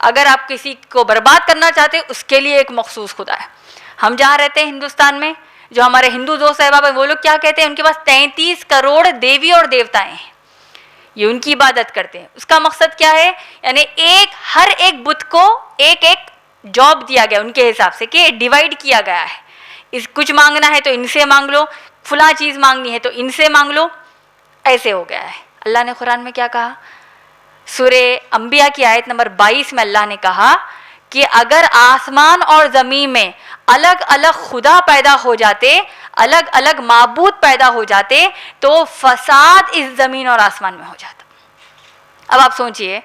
اگر آپ کسی کو برباد کرنا چاہتے ہیں اس کے لیے ایک مخصوص خدا ہے. ہم جہاں رہتے ہیں ہندوستان میں، جو ہمارے ہندو دوست احباب ہیں وہ لوگ کیا کہتے ہیں؟ ان کے پاس 33 کروڑ دیوی اور دیوتائیں ہیں، یہ ان کی عبادت کرتے ہیں. اس کا مقصد کیا ہے؟ یعنی ہر ایک بت کو ایک ایک جاب دیا گیا ان کے حساب سے، کہ ڈیوائڈ کیا گیا ہے، کچھ مانگنا ہے تو ان سے مانگ لو، فلاں چیز مانگنی ہے تو ان سے مانگ لو، ایسے ہو گیا ہے. اللہ نے قرآن میں کیا کہا؟ سورہ انبیاء کی آیت نمبر 22 میں اللہ نے کہا کہ اگر آسمان اور زمین میں الگ الگ خدا پیدا ہو جاتے، الگ الگ معبود پیدا ہو جاتے تو فساد اس زمین اور آسمان میں ہو جاتا. اب آپ سوچئے،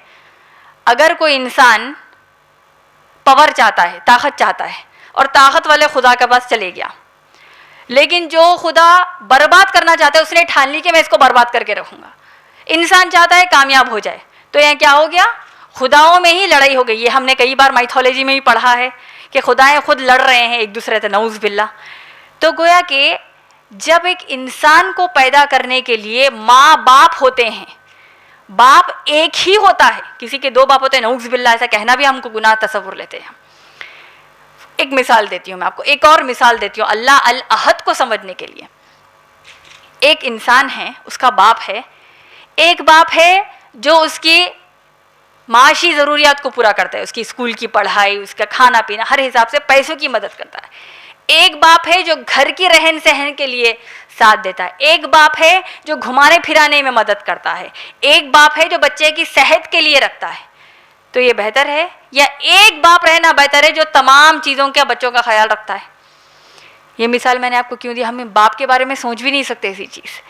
اگر کوئی انسان پاور چاہتا ہے، طاقت چاہتا ہے، اور طاقت والے خدا کے پاس چلے گیا، لیکن جو خدا برباد کرنا چاہتا ہے اس نے ٹھان لی کہ میں اس کو برباد کر کے رکھوں گا. انسان چاہتا ہے کامیاب ہو جائے، تو یہاں کیا ہو گیا؟ خداؤں میں ہی لڑائی ہو گئی. یہ ہم نے کئی بار مائتھولوجی میں بھی پڑھا ہے کہ خدائیں خود لڑ رہے ہیں ایک دوسرے سے، نعوذ باللہ. تو گویا کہ جب ایک انسان کو پیدا کرنے کے لیے ماں باپ ہوتے ہیں، باپ ایک ہی ہوتا ہے، کسی کے 2 باپ ہوتے ہیں، نعوذ باللہ، ایسا کہنا بھی ہم کو گناہ تصور لیتے ہیں. ایک مثال دیتی ہوں میں آپ کو، ایک اور مثال دیتی ہوں اللہ الاحد کو سمجھنے کے لیے. ایک انسان ہے، اس کا باپ ہے، ایک باپ ہے جو اس کی معاشی ضروریات کو پورا کرتا ہے، اس کی اسکول کی پڑھائی، اس کا کھانا پینا، ہر حساب سے پیسوں کی مدد کرتا ہے. ایک باپ ہے جو گھر کی رہن سہن کے لیے ساتھ دیتا ہے. ایک باپ ہے جو گھمانے پھرانے میں مدد کرتا ہے. ایک باپ ہے جو بچے کی صحت کے لیے رکھتا ہے. تو یہ بہتر ہے یا ایک باپ رہنا بہتر ہے جو تمام چیزوں کے بچوں کا خیال رکھتا ہے؟ یہ مثال میں نے آپ کو کیوں دی؟ ہم باپ کے بارے میں سوچ بھی نہیں سکتے ایسی چیز.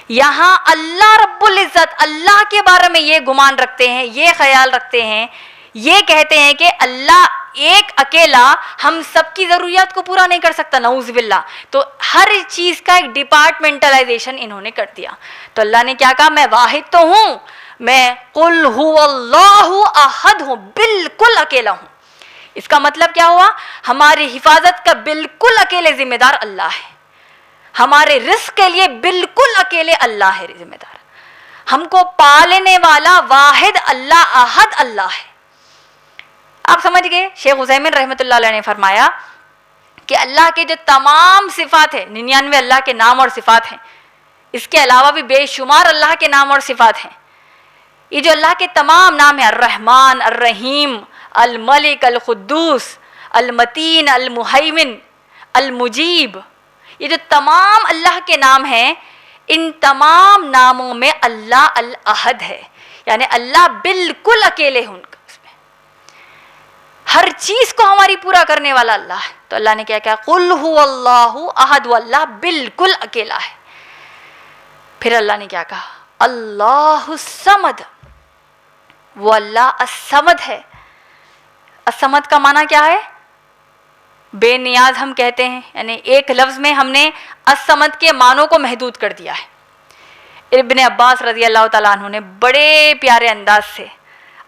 یہاں اللہ رب العزت اللہ کے بارے میں یہ گمان رکھتے ہیں، یہ خیال رکھتے ہیں، یہ کہتے ہیں کہ اللہ ایک اکیلا ہم سب کی ضروریات کو پورا نہیں کر سکتا، نعوذ باللہ. تو ہر چیز کا ایک ڈپارٹمنٹلائزیشن انہوں نے کر دیا. تو اللہ نے کیا کہا؟ میں واحد تو ہوں، میں قل هو اللہ احد ہوں، بالکل اکیلا ہوں. اس کا مطلب کیا ہوا؟ ہماری حفاظت کا بالکل اکیلے ذمہ دار اللہ ہے، ہمارے رزق کے لیے بالکل اکیلے اللہ ہے ذمہ دار، ہم کو پالنے والا واحد اللہ احد اللہ ہے. آپ سمجھ گئے؟ شیخ عثیمین رحمۃ اللہ علیہ نے فرمایا کہ اللہ کے جو تمام صفات ہیں، 99 اللہ کے نام اور صفات ہیں، اس کے علاوہ بھی بے شمار اللہ کے نام اور صفات ہیں. یہ جو اللہ کے تمام نام ہیں، الرحمن، الرحیم، الملک، القدوس، المتین، المہیمن، المجیب، یہ جو تمام اللہ کے نام ہیں، ان تمام ناموں میں اللہ الاحد ہے، یعنی اللہ بالکل اکیلے ہیں. اس میں ہر چیز کو ہماری پورا کرنے والا اللہ ہے. تو اللہ نے کیا کہا؟ قل هو اللہ احد، وہ اللہ بالکل اکیلا ہے. پھر اللہ نے کیا کہا؟ اللہ الصمد، وہ اللہ الصمد ہے. الصمد کا معنی کیا ہے؟ بے نیاز ہم کہتے ہیں، یعنی ایک لفظ میں ہم نے الصمد کے معنوں کو محدود کر دیا ہے. ابن عباس رضی اللہ تعالیٰ عنہ نے بڑے پیارے انداز سے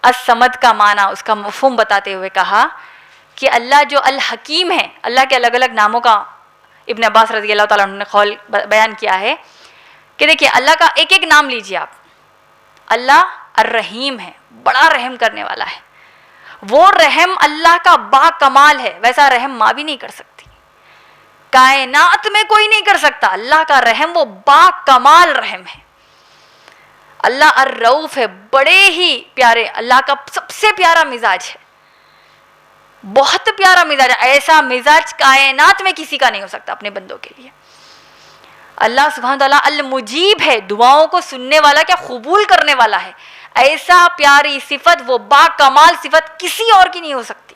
الصمد کا معنی، اس کا مفہوم بتاتے ہوئے کہا کہ اللہ جو الحکیم ہے، اللہ کے الگ الگ ناموں کا ابن عباس رضی اللہ تعالیٰ عنہ نے قول بیان کیا ہے کہ دیکھیے اللہ کا ایک ایک نام لیجیے آپ. اللہ الرحیم ہے، بڑا رحم کرنے والا ہے. وہ رحم اللہ کا با کمال ہے، ویسا رحم ماں بھی نہیں کر سکتی، کائنات میں کوئی نہیں کر سکتا. اللہ کا رحم وہ با کمال رحم ہے. اللہ الرؤوف ہے، بڑے ہی پیارے، اللہ کا سب سے پیارا مزاج ہے، بہت پیارا مزاج ہے. ایسا مزاج کائنات میں کسی کا نہیں ہو سکتا اپنے بندوں کے لیے. اللہ سبحانہ تعالیٰ المجیب ہے، دعاؤں کو سننے والا، کیا قبول کرنے والا ہے. ایسا پیاری صفت، وہ با کمال صفت کسی اور کی نہیں ہو سکتی.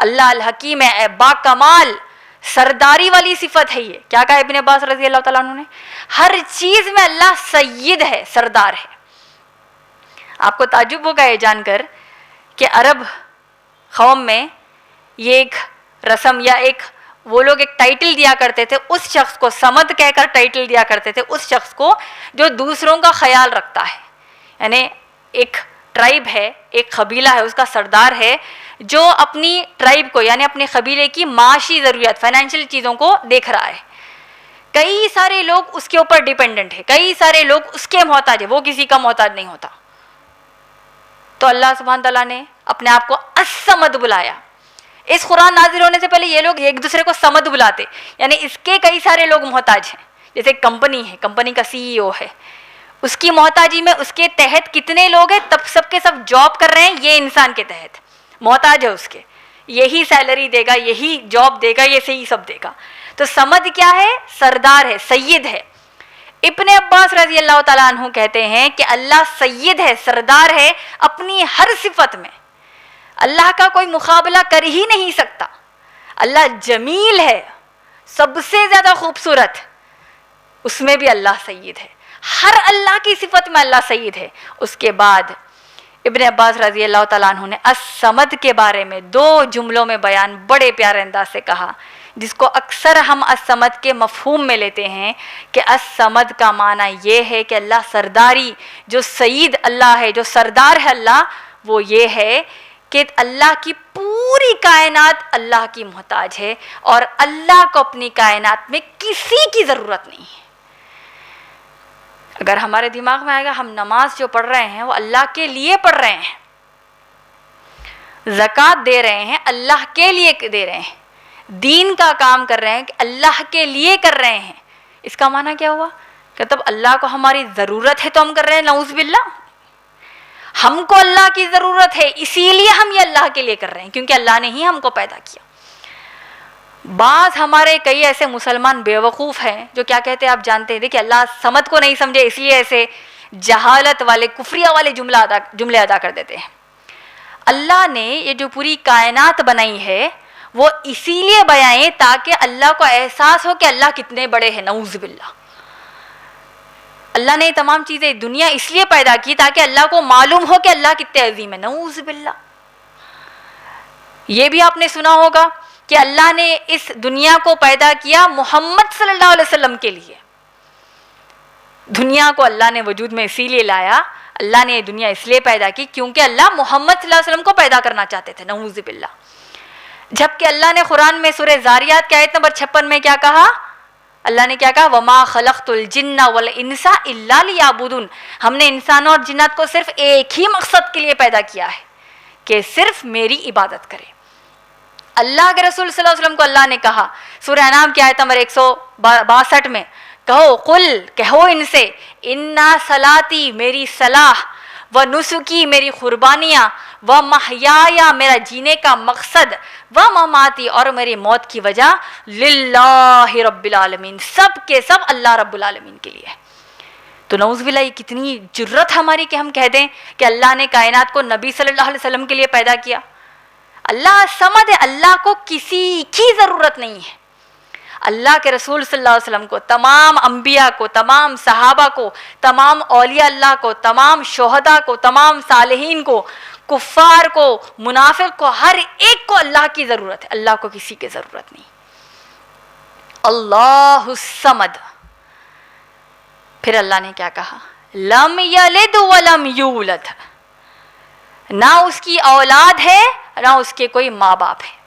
اللہ الحکیم ہے، با کمال سرداری والی صفت ہے. یہ کیا کہا ابن عباس رضی اللہ تعالیٰ عنہ نے؟ ہر چیز میں اللہ سید ہے، سردار ہے. آپ کو تعجب ہوگا یہ جان کر کہ عرب قوم میں یہ ایک رسم یا ایک وہ لوگ ایک ٹائٹل دیا کرتے تھے اس شخص کو، سمد کہہ کر ٹائٹل دیا کرتے تھے اس شخص کو جو دوسروں کا خیال رکھتا ہے. یعنی ایک ٹرائب ہے، ایک قبیلہ ہے، اس کا سردار ہے جو اپنی ٹرائب کو یعنی اپنے قبیلے کی معاشی ضروریات، فائنینشیل چیزوں کو دیکھ رہا ہے. کئی سارے لوگ اس کے اوپر ڈیپینڈنٹ ہیں، کئی سارے لوگ اس کے محتاج ہیں، وہ کسی کا محتاج نہیں ہوتا. تو اللہ سبحانہ تعالیٰ نے اپنے آپ کو الصمد بلایا. اس قرآن نازل ہونے سے پہلے یہ لوگ ایک دوسرے کو صمد بلاتے، یعنی اس کے کئی سارے لوگ محتاج ہیں. جیسے کمپنی ہے، کمپنی کا CEO ہے، اس کی محتاجی میں اس کے تحت کتنے لوگ ہیں، تب سب کے سب جاب کر رہے ہیں، یہ انسان کے تحت محتاج ہے اس کے، یہی سیلری دے گا، یہی جاب دے گا، یہ صحیح سب دے گا. تو سمد کیا ہے؟ سردار ہے، سید ہے. ابن عباس رضی اللہ تعالیٰ عنہ کہتے ہیں کہ اللہ سید ہے، سردار ہے اپنی ہر صفت میں. اللہ کا کوئی مقابلہ کر ہی نہیں سکتا. اللہ جمیل ہے، سب سے زیادہ خوبصورت، اس میں بھی اللہ سید ہے. ہر اللہ کی صفت میں اللہ سید ہے. اس کے بعد ابن عباس رضی اللہ تعالیٰ عنہ نے الصمد کے بارے میں 2 جملوں میں بیان بڑے پیارے انداز سے کہا، جس کو اکثر ہم الصمد کے مفہوم میں لیتے ہیں کہ الصمد کا معنی یہ ہے کہ اللہ سرداری، جو سید اللہ ہے، جو سردار ہے اللہ، وہ یہ ہے کہ اللہ کی پوری کائنات اللہ کی محتاج ہے اور اللہ کو اپنی کائنات میں کسی کی ضرورت نہیں ہے. اگر ہمارے دماغ میں آئے گا ہم نماز جو پڑھ رہے ہیں وہ اللہ کے لیے پڑھ رہے ہیں، زکوٰۃ دے رہے ہیں اللہ کے لیے دے رہے ہیں، دین کا کام کر رہے ہیں کہ اللہ کے لیے کر رہے ہیں، اس کا معنی کیا ہوا؟ کہ تب اللہ کو ہماری ضرورت ہے تو ہم کر رہے ہیں؟ نعوذ باللہ. ہم کو اللہ کی ضرورت ہے اسی لیے ہم یہ اللہ کے لیے کر رہے ہیں، کیونکہ اللہ نے ہی ہم کو پیدا کیا. بعض ہمارے کئی ایسے مسلمان بیوقوف ہیں جو کیا کہتے ہیں آپ جانتے ہیں؟ دیکھیں اللہ سمد کو نہیں سمجھے اس لیے ایسے جہالت والے کفریہ والے جملے ادا کر دیتے ہیں. اللہ نے یہ جو پوری کائنات بنائی ہے وہ اسی لیے بنائیں تاکہ اللہ کو احساس ہو کہ اللہ کتنے بڑے ہیں. نعوذ باللہ. اللہ نے یہ تمام چیزیں دنیا اس لیے پیدا کی تاکہ اللہ کو معلوم ہو کہ اللہ کتنے عظیم ہے. نعوذ باللہ. یہ بھی آپ نے سنا ہوگا کہ اللہ نے اس دنیا کو پیدا کیا محمد صلی اللہ علیہ وسلم کے لیے. دنیا کو اللہ نے وجود میں اسی لیے لایا, اللہ نے یہ دنیا اس لیے پیدا کی کیونکہ اللہ محمد صلی اللہ علیہ وسلم کو پیدا کرنا چاہتے تھے. نعوذ باللہ. جبکہ اللہ نے قرآن میں سورہ زاریات کی آیت نمبر 56 میں کیا کہا؟ اللہ نے کیا کہا؟ وَمَا خَلَقْتُ الْجِنَّ وَالْإِنسَ إِلَّا لِيَعْبُدُونَ. ہم نے انسانوں اور جنات کو صرف ایک ہی مقصد کے لیے پیدا کیا ہے کہ صرف میری عبادت کرے. اللہ کے رسول صلی اللہ علیہ وسلم کو اللہ نے کہا سورہ انعام کی آیت نمبر 162 میں, کہو قل, کہو ان سے, انا صلاتی, میری صلاح, و نسکی, میری قربانیاں, و محیایا, میرا جینے کا مقصد, و مماتی, اور میری موت کی وجہ, للہ رب العالمین, سب کے سب اللہ رب العالمین کے لیے. تو نعوذ باللہ یہ کتنی جرت ہماری کہ ہم کہہ دیں کہ اللہ نے کائنات کو نبی صلی اللہ علیہ وسلم کے لیے پیدا کیا. اللہ سمد ہے, اللہ کو کسی کی ضرورت نہیں ہے. اللہ کے رسول صلی اللہ علیہ وسلم کو, تمام انبیاء کو, تمام صحابہ کو, تمام اولیاء اللہ کو, تمام شہداء کو, تمام صالحین کو, کفار کو, منافق کو, ہر ایک کو اللہ کی ضرورت ہے. اللہ کو کسی کی ضرورت نہیں. اللہ الصمد. پھر اللہ نے کیا کہا؟ لم یلد ولم یولد. نہ اس کی اولاد ہے نہ اس کے کوئی ماں باپ ہے.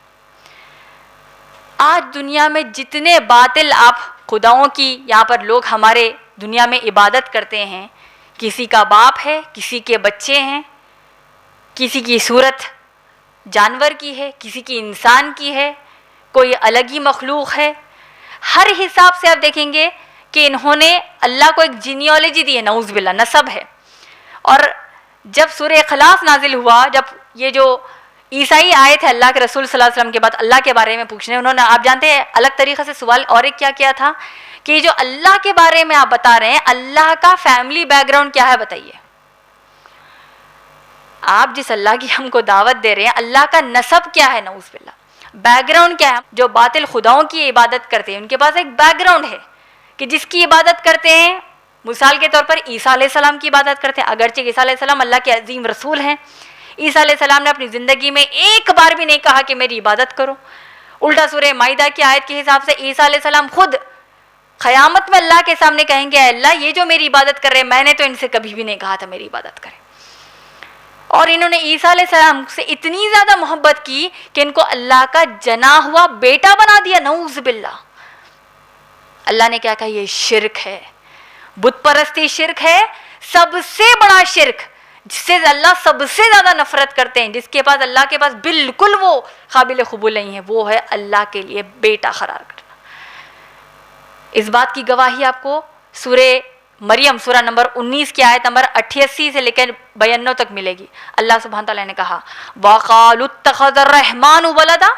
آج دنیا میں جتنے باطل آپ خداؤں کی یہاں پر لوگ ہمارے دنیا میں عبادت کرتے ہیں, کسی کا باپ ہے, کسی کے بچے ہیں, کسی کی صورت جانور کی ہے, کسی کی انسان کی ہے, کوئی الگ ہی مخلوق ہے. ہر حساب سے آپ دیکھیں گے کہ انہوں نے اللہ کو ایک جینیالوجی دی ہے, نعوذ باللہ, نسب ہے. اور جب سورہ اخلاص نازل ہوا, جب یہ جو عیسائی آئے تھے اللہ کے رسول صلی اللہ علیہ وسلم کے بعد اللہ کے بارے میں پوچھنے, انہوں نے, آپ جانتے ہیں, الگ طریقے سے سوال اور ایک کیا کیا تھا کہ جو اللہ کے بارے میں آپ بتا رہے ہیں, اللہ کا فیملی بیک گراؤنڈ کیا ہے بتائیے. آپ جس اللہ کی ہم کو دعوت دے رہے ہیں, اللہ کا نسب کیا ہے, نعوذ باللہ, بیک گراؤنڈ کیا ہے. جو باطل خداؤں کی عبادت کرتے ہیں ان کے پاس ایک بیک گراؤنڈ ہے کہ جس کی عبادت کرتے ہیں. مثال کے طور پر عیسیٰ علیہ السلام کی عبادت کرتے ہیں, اگرچہ عیسیٰ علیہ السلام اللہ کے عظیم رسول ہیں. عیسیٰ علیہ السلام نے اپنی زندگی میں ایک بار بھی نہیں کہا کہ میری عبادت کرو. الٹا سورہ مائدہ کی آیت کے حساب سے عیسیٰ علیہ السلام خود قیامت میں اللہ کے سامنے کہیں گے, اے اللہ, یہ جو میری عبادت کر رہے ہیں, میں نے تو ان سے کبھی بھی نہیں کہا تھا میری عبادت کریں. اور انہوں نے عیسیٰ علیہ السلام سے اتنی زیادہ محبت کی کہ ان کو اللہ کا جنا ہوا بیٹا بنا دیا. نعوذ باللہ. اللہ نے کیا کہا؟ یہ شرک ہے, بت پرستی شرک ہے, سب سے بڑا شرک, جس سے اللہ سب سے زیادہ نفرت کرتے ہیں, جس کے پاس اللہ کے پاس بالکل وہ قابل قبول نہیں ہے, وہ ہے اللہ کے لیے بیٹا قرار کرنا. اس بات کی گواہی آپ کو سورہ مریم سورہ نمبر 19 کی آیت نمبر 88 سے لے کر 92 تک ملے گی. اللہ سبحانہ تعالیٰ نے کہا وَقَالُوا اتَّخَذَ الرَّحْمَنُ وَلَدًا.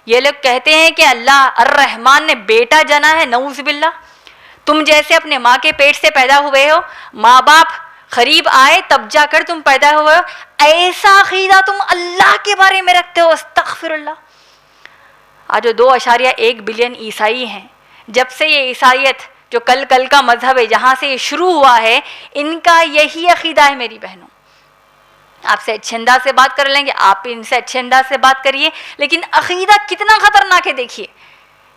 یہ لوگ کہتے ہیں کہ اللہ الرحمن نے بیٹا جنا ہے. نعوذ باللہ. تم جیسے اپنے ماں کے پیٹ سے پیدا ہوئے ہو, ماں باپ قریب آئے تب جا کر تم پیدا ہوئے ہو, ایسا عقیدہ تم اللہ کے بارے میں رکھتے ہو. استغفر اللہ. آج جو 2.1 بلین عیسائی ہیں, جب سے یہ عیسائیت جو کل کا مذہب ہے جہاں سے یہ شروع ہوا ہے, ان کا یہی عقیدہ ہے. میری بہنوں, آپ سے اچھے انداز سے بات کر لیں گے, آپ ان سے اچھے انداز سے بات کریے, لیکن عقیدہ کتنا خطرناک ہے دیکھیے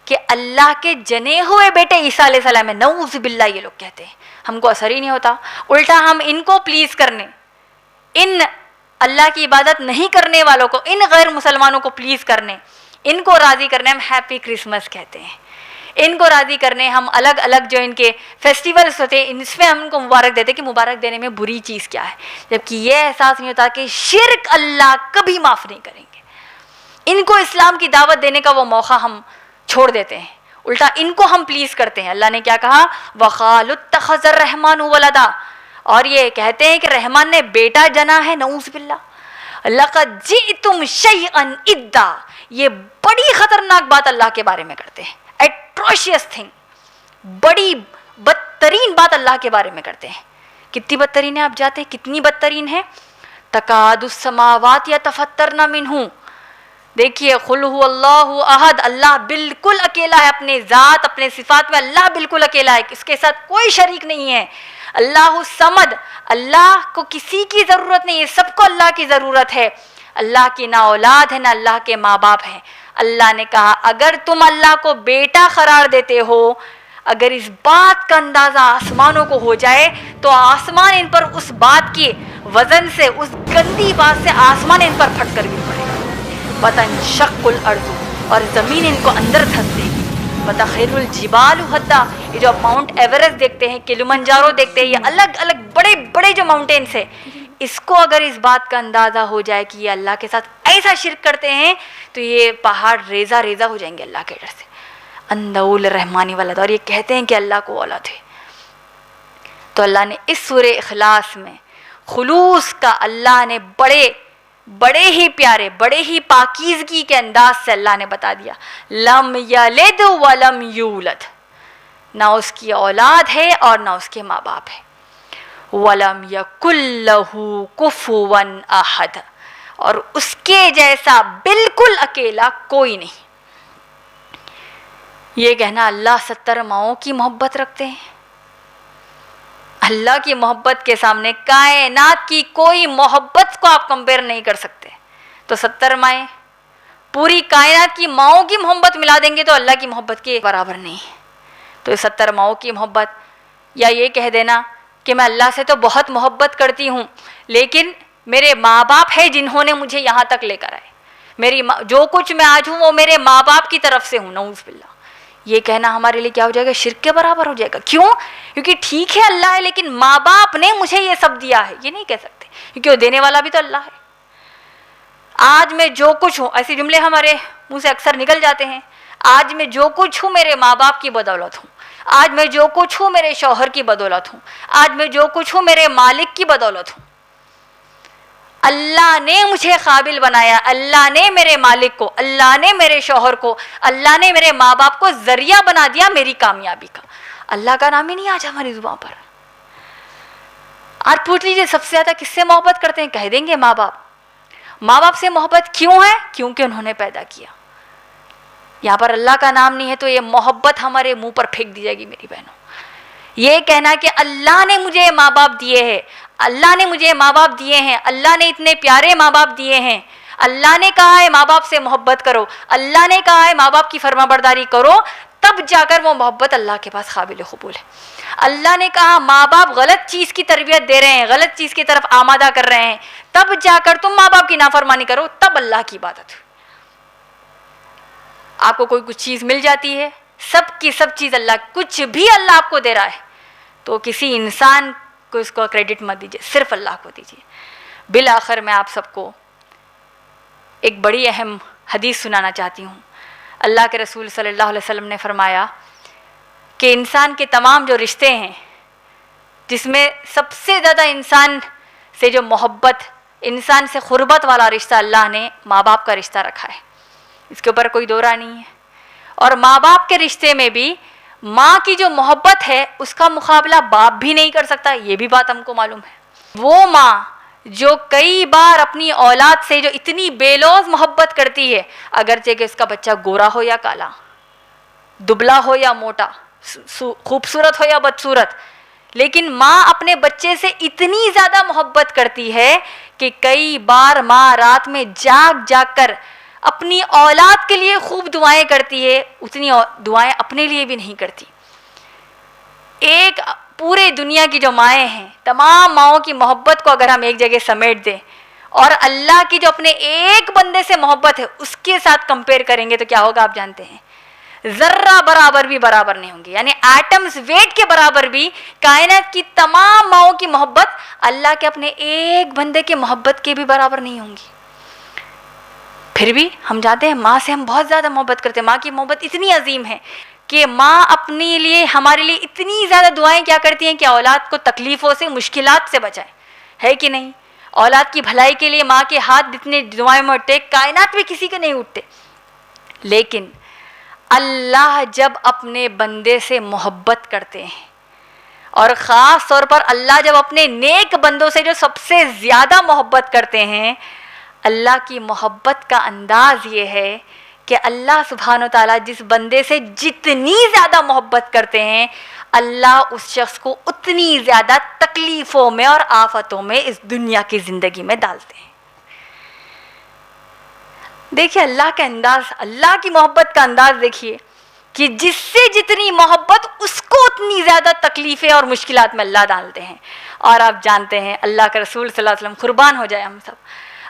کہ اللہ کے جنے ہوئے بیٹے عیسیٰ علیہ السلام ہے. نعوذ باللہ. یہ لوگ کہتے ہیں, ہم کو اثر ہی نہیں ہوتا, الٹا ہم ان کو پلیز کرنے, ان اللہ کی عبادت نہیں کرنے والوں کو, ان غیر مسلمانوں کو پلیز کرنے, ان کو راضی کرنے ہم ہیپی کرسمس کہتے ہیں. ان کو راضی کرنے ہم الگ الگ جو ان کے فیسٹیولز ہوتے ہیں ان میں ہم کو مبارک دیتے کہ مبارک دینے میں بری چیز کیا ہے, جبکہ یہ احساس نہیں ہوتا کہ شرک اللہ کبھی معاف نہیں کریں گے. ان کو اسلام کی دعوت دینے کا وہ موقع ہم چھوڑ دیتے ہیں, الٹا ان کو ہم پلیز کرتے ہیں. اللہ نے کیا کہا؟ وَقَالُوا اتَّخَذَ الرَّحْمَنُ وَلَدًا. اور یہ کہتے ہیں کہ رحمان نے بیٹا جنا ہے. نعوذ باللہ. لَقَدْ جِئْتُمْ شَيْئًا إِدًّا. یہ بڑی خطرناک بات اللہ کے بارے میں کرتے ہیں. ایٹروشیس تھنگ, بڑی بدترین بات اللہ کے بارے میں کرتے ہیں. کتنی بدترین ہے آپ جاتے ہیں, کتنی بدترین ہے؟ تَكَادُ السَّمَاوَاتُ يَتَفَطَّرْنَ مِنْهُ. دیکھیے, قُلْ هُوَ اللَّهُ أَحَدٌ. اللہ بالکل اکیلا ہے اپنے ذات اپنے صفات میں, اللہ بالکل اکیلا ہے, اس کے ساتھ کوئی شریک نہیں ہے. اللہ الصمد، اللہ کو کسی کی ضرورت نہیں ہے، سب کو اللہ کی ضرورت ہے۔ اللہ کی نہ اولاد ہے نہ اللہ کے ماں باپ ہیں۔ اللہ نے کہا اگر تم اللہ کو بیٹا قرار دیتے ہو، اگر اس بات کا اندازہ آسمانوں کو ہو جائے تو آسمان ان پر اس بات کی وزن سے، اس گندی بات سے آسمان ان پر پھٹ کر گر پڑے گا۔ وَتَنشَقُّ الْأَرْضُ، اور زمین ان کو اندر دھس دے گی۔ وَتَخِرُّ الْجِبَالُ هَدًّا، یہ جو آپ ماؤنٹ ایورسٹ دیکھتے ہیں، کلمنجارو دیکھتے ہیں، یہ الگ الگ بڑے بڑے جو ماؤنٹینس ہیں، اس کو اگر اس بات کا اندازہ ہو جائے کہ یہ اللہ کے ساتھ ایسا شرک کرتے ہیں تو یہ پہاڑ ریزہ ریزہ ہو جائیں گے اللہ کے ڈر سے۔ اندعوا للرحمن ولد، اور یہ کہتے ہیں کہ اللہ کو اولاد ہے۔ تو اللہ نے اس سورہ اخلاص میں خلوص کا، اللہ نے بڑے ہی پیارے، بڑے ہی پاکیزگی کے انداز سے اللہ نے بتا دیا، لم یلد ولم یولد، نہ اس کی اولاد ہے اور نہ اس کے ماں باپ ہے۔ وَلَمْ يَكُنْ لَهُ كُفُوًا أَحَدٌ، اور اس کے جیسا بالکل اکیلا کوئی نہیں۔ یہ کہنا اللہ 70 ماؤں کی محبت رکھتے ہیں، اللہ کی محبت کے سامنے کائنات کی کوئی محبت کو آپ کمپیئر نہیں کر سکتے۔ تو 70 مائیں پوری کائنات کی ماؤں کی محبت ملا دیں گے تو اللہ کی محبت کے برابر نہیں۔ تو 70 ماؤں کی محبت، یا یہ کہہ دینا کہ میں اللہ سے تو بہت محبت کرتی ہوں لیکن میرے ماں باپ ہے جنہوں نے مجھے یہاں تک لے کر آئے، جو کچھ میں آج ہوں وہ میرے ماں باپ کی طرف سے ہوں، نعوذ باللہ، یہ کہنا ہمارے لیے کیا ہو جائے گا؟ شرک کے برابر ہو جائے گا۔ کیوں؟ کیونکہ ٹھیک ہے اللہ ہے لیکن ماں باپ نے مجھے یہ سب دیا ہے، یہ نہیں کہہ سکتے، کیونکہ وہ دینے والا بھی تو اللہ ہے۔ آج میں جو کچھ ہوں، ایسے جملے ہمارے منہ سے اکثر نکل جاتے ہیں، آج میں جو کچھ ہوں میرے ماں باپ کی بدولت ہوں، آج میں جو کچھ ہوں میرے شوہر کی بدولت ہوں، آج میں جو کچھ ہوں میرے مالک کی بدولت ہوں۔ اللہ نے مجھے قابل بنایا، اللہ نے میرے مالک کو، اللہ نے میرے شوہر کو، اللہ نے میرے ماں باپ کو ذریعہ بنا دیا میری کامیابی کا۔ اللہ کا نام ہی نہیں آج ہماری زبان پر۔ آج پوچھ لیجیے سب سے زیادہ کس سے محبت کرتے ہیں؟ کہہ دیں گے ماں باپ۔ ماں باپ سے محبت کیوں ہے؟ کیونکہ انہوں نے پیدا کیا۔ یہاں پر اللہ کا نام نہیں ہے تو یہ محبت ہمارے منہ پر پھینک دی جائے گی میری بہنوں۔ یہ کہنا کہ اللہ نے مجھے ماں باپ دیے ہیں، اللہ نے مجھے ماں باپ دیے ہیں، اللہ نے اتنے پیارے ماں باپ دیے ہیں، اللہ نے کہا ہے ماں باپ سے محبت کرو، اللہ نے کہا ہے ماں باپ کی فرما برداری کرو، تب جا کر وہ محبت اللہ کے پاس قابل قبول ہے۔ اللہ نے کہا ماں باپ غلط چیز کی تربیت دے رہے ہیں، غلط چیز کی طرف آمادہ کر رہے ہیں، تب جا کر تم ماں باپ کی نافرمانی کرو، تب اللہ کی عبادت۔ آپ کو کوئی کچھ چیز مل جاتی ہے، سب کی سب چیز اللہ، کچھ بھی اللہ آپ کو دے رہا ہے تو کسی انسان کو اس کو کریڈٹ مت دیجیے، صرف اللہ کو دیجیے۔ بالآخر میں آپ سب کو ایک بڑی اہم حدیث سنانا چاہتی ہوں۔ اللہ کے رسول صلی اللہ علیہ وسلم نے فرمایا کہ انسان کے تمام جو رشتے ہیں، جس میں سب سے زیادہ انسان سے جو محبت، انسان سے قربت والا رشتہ اللہ نے ماں باپ کا رشتہ رکھا ہے، اس کے اوپر کوئی دو رائے نہیں ہے۔ اور ماں باپ کے رشتے میں بھی ماں کی جو محبت ہے اس کا مقابلہ باپ بھی نہیں کر سکتا، یہ بھی بات ہم کو معلوم ہے۔ وہ ماں جو کئی بار اپنی اولاد سے جو اتنی بے لوث محبت کرتی ہے، اگرچہ کہ اس کا بچہ گورا ہو یا کالا، دبلا ہو یا موٹا، خوبصورت ہو یا بدصورت، لیکن ماں اپنے بچے سے اتنی زیادہ محبت کرتی ہے کہ کئی بار ماں رات میں جاگ جاگ کر اپنی اولاد کے لیے خوب دعائیں کرتی ہے، اتنی دعائیں اپنے لیے بھی نہیں کرتی۔ ایک پورے دنیا کی جو مائیں ہیں، تمام ماؤں کی محبت کو اگر ہم ایک جگہ سمیٹ دیں اور اللہ کی جو اپنے ایک بندے سے محبت ہے اس کے ساتھ کمپیئر کریں گے تو کیا ہوگا آپ جانتے ہیں؟ ذرہ برابر بھی برابر نہیں ہوں گے، یعنی ایٹمز ویٹ کے برابر بھی کائنات کی تمام ماؤں کی محبت اللہ کے اپنے ایک بندے کی محبت کے بھی برابر نہیں ہوں گی۔ پھر بھی ہم جانتے ہیں ماں سے ہم بہت زیادہ محبت کرتے ہیں، ماں کی محبت اتنی عظیم ہے کہ ماں اپنے لیے، ہمارے لیے اتنی زیادہ دعائیں کیا کرتی ہیں کہ اولاد کو تکلیفوں سے، مشکلات سے بچائیں، ہے کہ نہیں؟ اولاد کی بھلائی کے لیے ماں کے ہاتھ اتنے دعائیں میں اٹھتے، کائنات میں کسی کے نہیں اٹھتے۔ لیکن اللہ جب اپنے بندے سے محبت کرتے ہیں، اور خاص طور پر اللہ جب اپنے نیک بندوں سے جو سب سے زیادہ محبت کرتے ہیں، اللہ کی محبت کا انداز یہ ہے کہ اللہ سبحانہ و تعالیٰ جس بندے سے جتنی زیادہ محبت کرتے ہیں، اللہ اس شخص کو اتنی زیادہ تکلیفوں میں اور آفتوں میں اس دنیا کی زندگی میں ڈالتے ہیں۔ دیکھیے اللہ کا انداز، اللہ کی محبت کا انداز دیکھیے کہ جس سے جتنی محبت اس کو اتنی زیادہ تکلیفیں اور مشکلات میں اللہ ڈالتے ہیں۔ اور آپ جانتے ہیں اللہ کے رسول صلی اللہ علیہ وسلم، قربان ہو جائے ہم سب،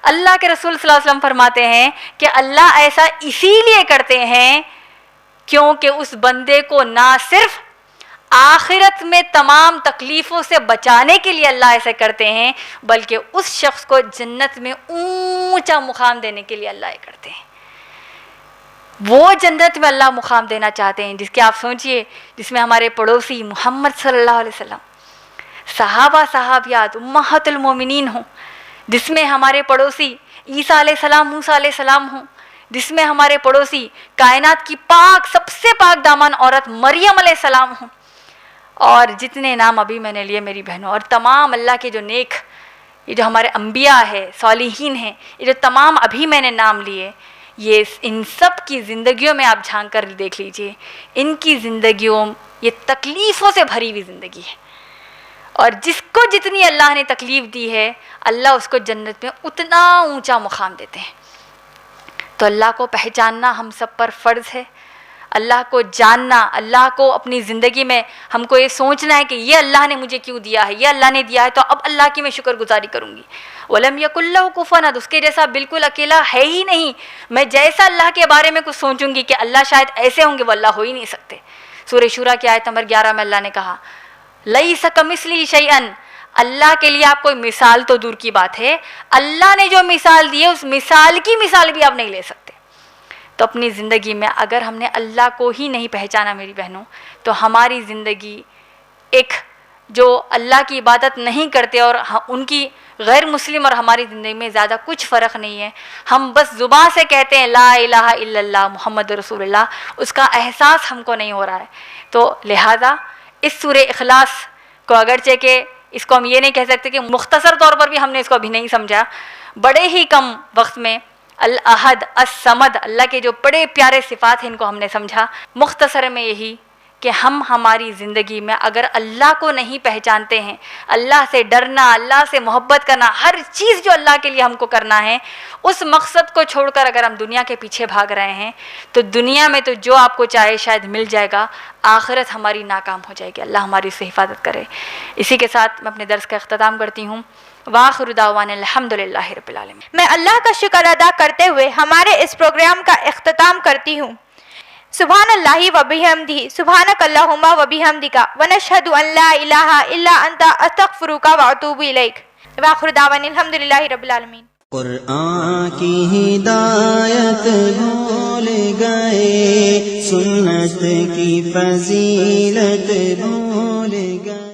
اللہ کے رسول صلی اللہ علیہ وسلم فرماتے ہیں کہ اللہ ایسا اسی لیے کرتے ہیں کیونکہ اس بندے کو نہ صرف آخرت میں تمام تکلیفوں سے بچانے کے لیے اللہ ایسے کرتے ہیں، بلکہ اس شخص کو جنت میں اونچا مقام دینے کے لیے اللہ یہ کرتے ہیں۔ وہ جنت میں اللہ مقام دینا چاہتے ہیں جس کے آپ سوچئے، جس میں ہمارے پڑوسی محمد صلی اللہ علیہ وسلم، صحابہ صحابیات، امہات المومنین ہوں، جس میں ہمارے پڑوسی عیسیٰ علیہ السلام، موسیٰ علیہ السلام ہوں، جس میں ہمارے پڑوسی کائنات کی پاک، سب سے پاک دامن عورت مریم علیہ السلام ہوں، اور جتنے نام ابھی میں نے لیے میری بہنوں، اور تمام اللہ کے جو نیک، یہ جو ہمارے انبیاء ہیں، صالحین ہیں، یہ جو تمام ابھی میں نے نام لیے، یہ ان سب کی زندگیوں میں آپ جھانک کر دیکھ لیجئے، ان کی زندگیوں یہ تکلیفوں سے بھری ہوئی زندگی ہے، اور جس کو جتنی اللہ نے تکلیف دی ہے اللہ اس کو جنت میں اتنا اونچا مقام دیتے ہیں۔ تو اللہ کو پہچاننا ہم سب پر فرض ہے، اللہ کو جاننا، اللہ کو اپنی زندگی میں ہم کو یہ سوچنا ہے کہ یہ اللہ نے مجھے کیوں دیا ہے، یہ اللہ نے دیا ہے تو اب اللہ کی میں شکر گزاری کروں گی۔ وَلَمْ يَكُنْ لَهُ كُفُوًا أَحَدٌ، اس کے جیسا بالکل اکیلا ہے ہی نہیں، میں جیسا اللہ کے بارے میں کچھ سوچوں گی کہ اللہ شاید ایسے ہوں گے، وہ اللہ ہو ہی نہیں سکتے۔ سورہ شورى کی آیت نمبر 11 میں اللہ نے کہا لَيْسَ كَمِثْلِهِ شَيْئًا، اللہ کے لیے آپ کوئی مثال تو دور کی بات ہے، اللہ نے جو مثال دی ہے اس مثال کی مثال بھی آپ نہیں لے سکتے۔ تو اپنی زندگی میں اگر ہم نے اللہ کو ہی نہیں پہچانا میری بہنوں، تو ہماری زندگی ایک جو اللہ کی عبادت نہیں کرتے اور ان کی غیر مسلم اور ہماری زندگی میں زیادہ کچھ فرق نہیں ہے، ہم بس زبان سے کہتے ہیں لا الہ الا اللہ محمد رسول اللہ، اس کا احساس ہم کو نہیں ہو رہا ہے۔ تو لہٰذا اس سورہ اخلاص کو اگرچہ کہ اس کو ہم یہ نہیں کہہ سکتے کہ مختصر طور پر بھی ہم نے اس کو ابھی نہیں سمجھا، بڑے ہی کم وقت میں الاحد الصمد اللہ کے جو بڑے پیارے صفات ہیں ان کو ہم نے سمجھا۔ مختصر میں یہی کہ ہم ہماری زندگی میں اگر اللہ کو نہیں پہچانتے ہیں، اللہ سے ڈرنا، اللہ سے محبت کرنا، ہر چیز جو اللہ کے لیے ہم کو کرنا ہے، اس مقصد کو چھوڑ کر اگر ہم دنیا کے پیچھے بھاگ رہے ہیں تو دنیا میں تو جو آپ کو چاہے شاید مل جائے گا، آخرت ہماری ناکام ہو جائے گی۔ اللہ ہماری اس سے حفاظت کرے۔ اسی کے ساتھ میں اپنے درس کا اختتام کرتی ہوں۔ وآخر دعوانا الحمدللہ رب العالمین۔ میں اللہ کا شکر ادا کرتے ہوئے ہمارے اس پروگرام کا اختتام کرتی ہوں۔ سبحان اللہ و بحمدہ، سبحانک اللہم و بحمدک، ونشہد ان لا الہ الا انت، استغفرک و اتوب الیک۔ وآخر دعوانا الحمدللہ رب العالمین۔ قرآن کی ہدایت بھول گئے، سنت کی فضیلت بھول گئے۔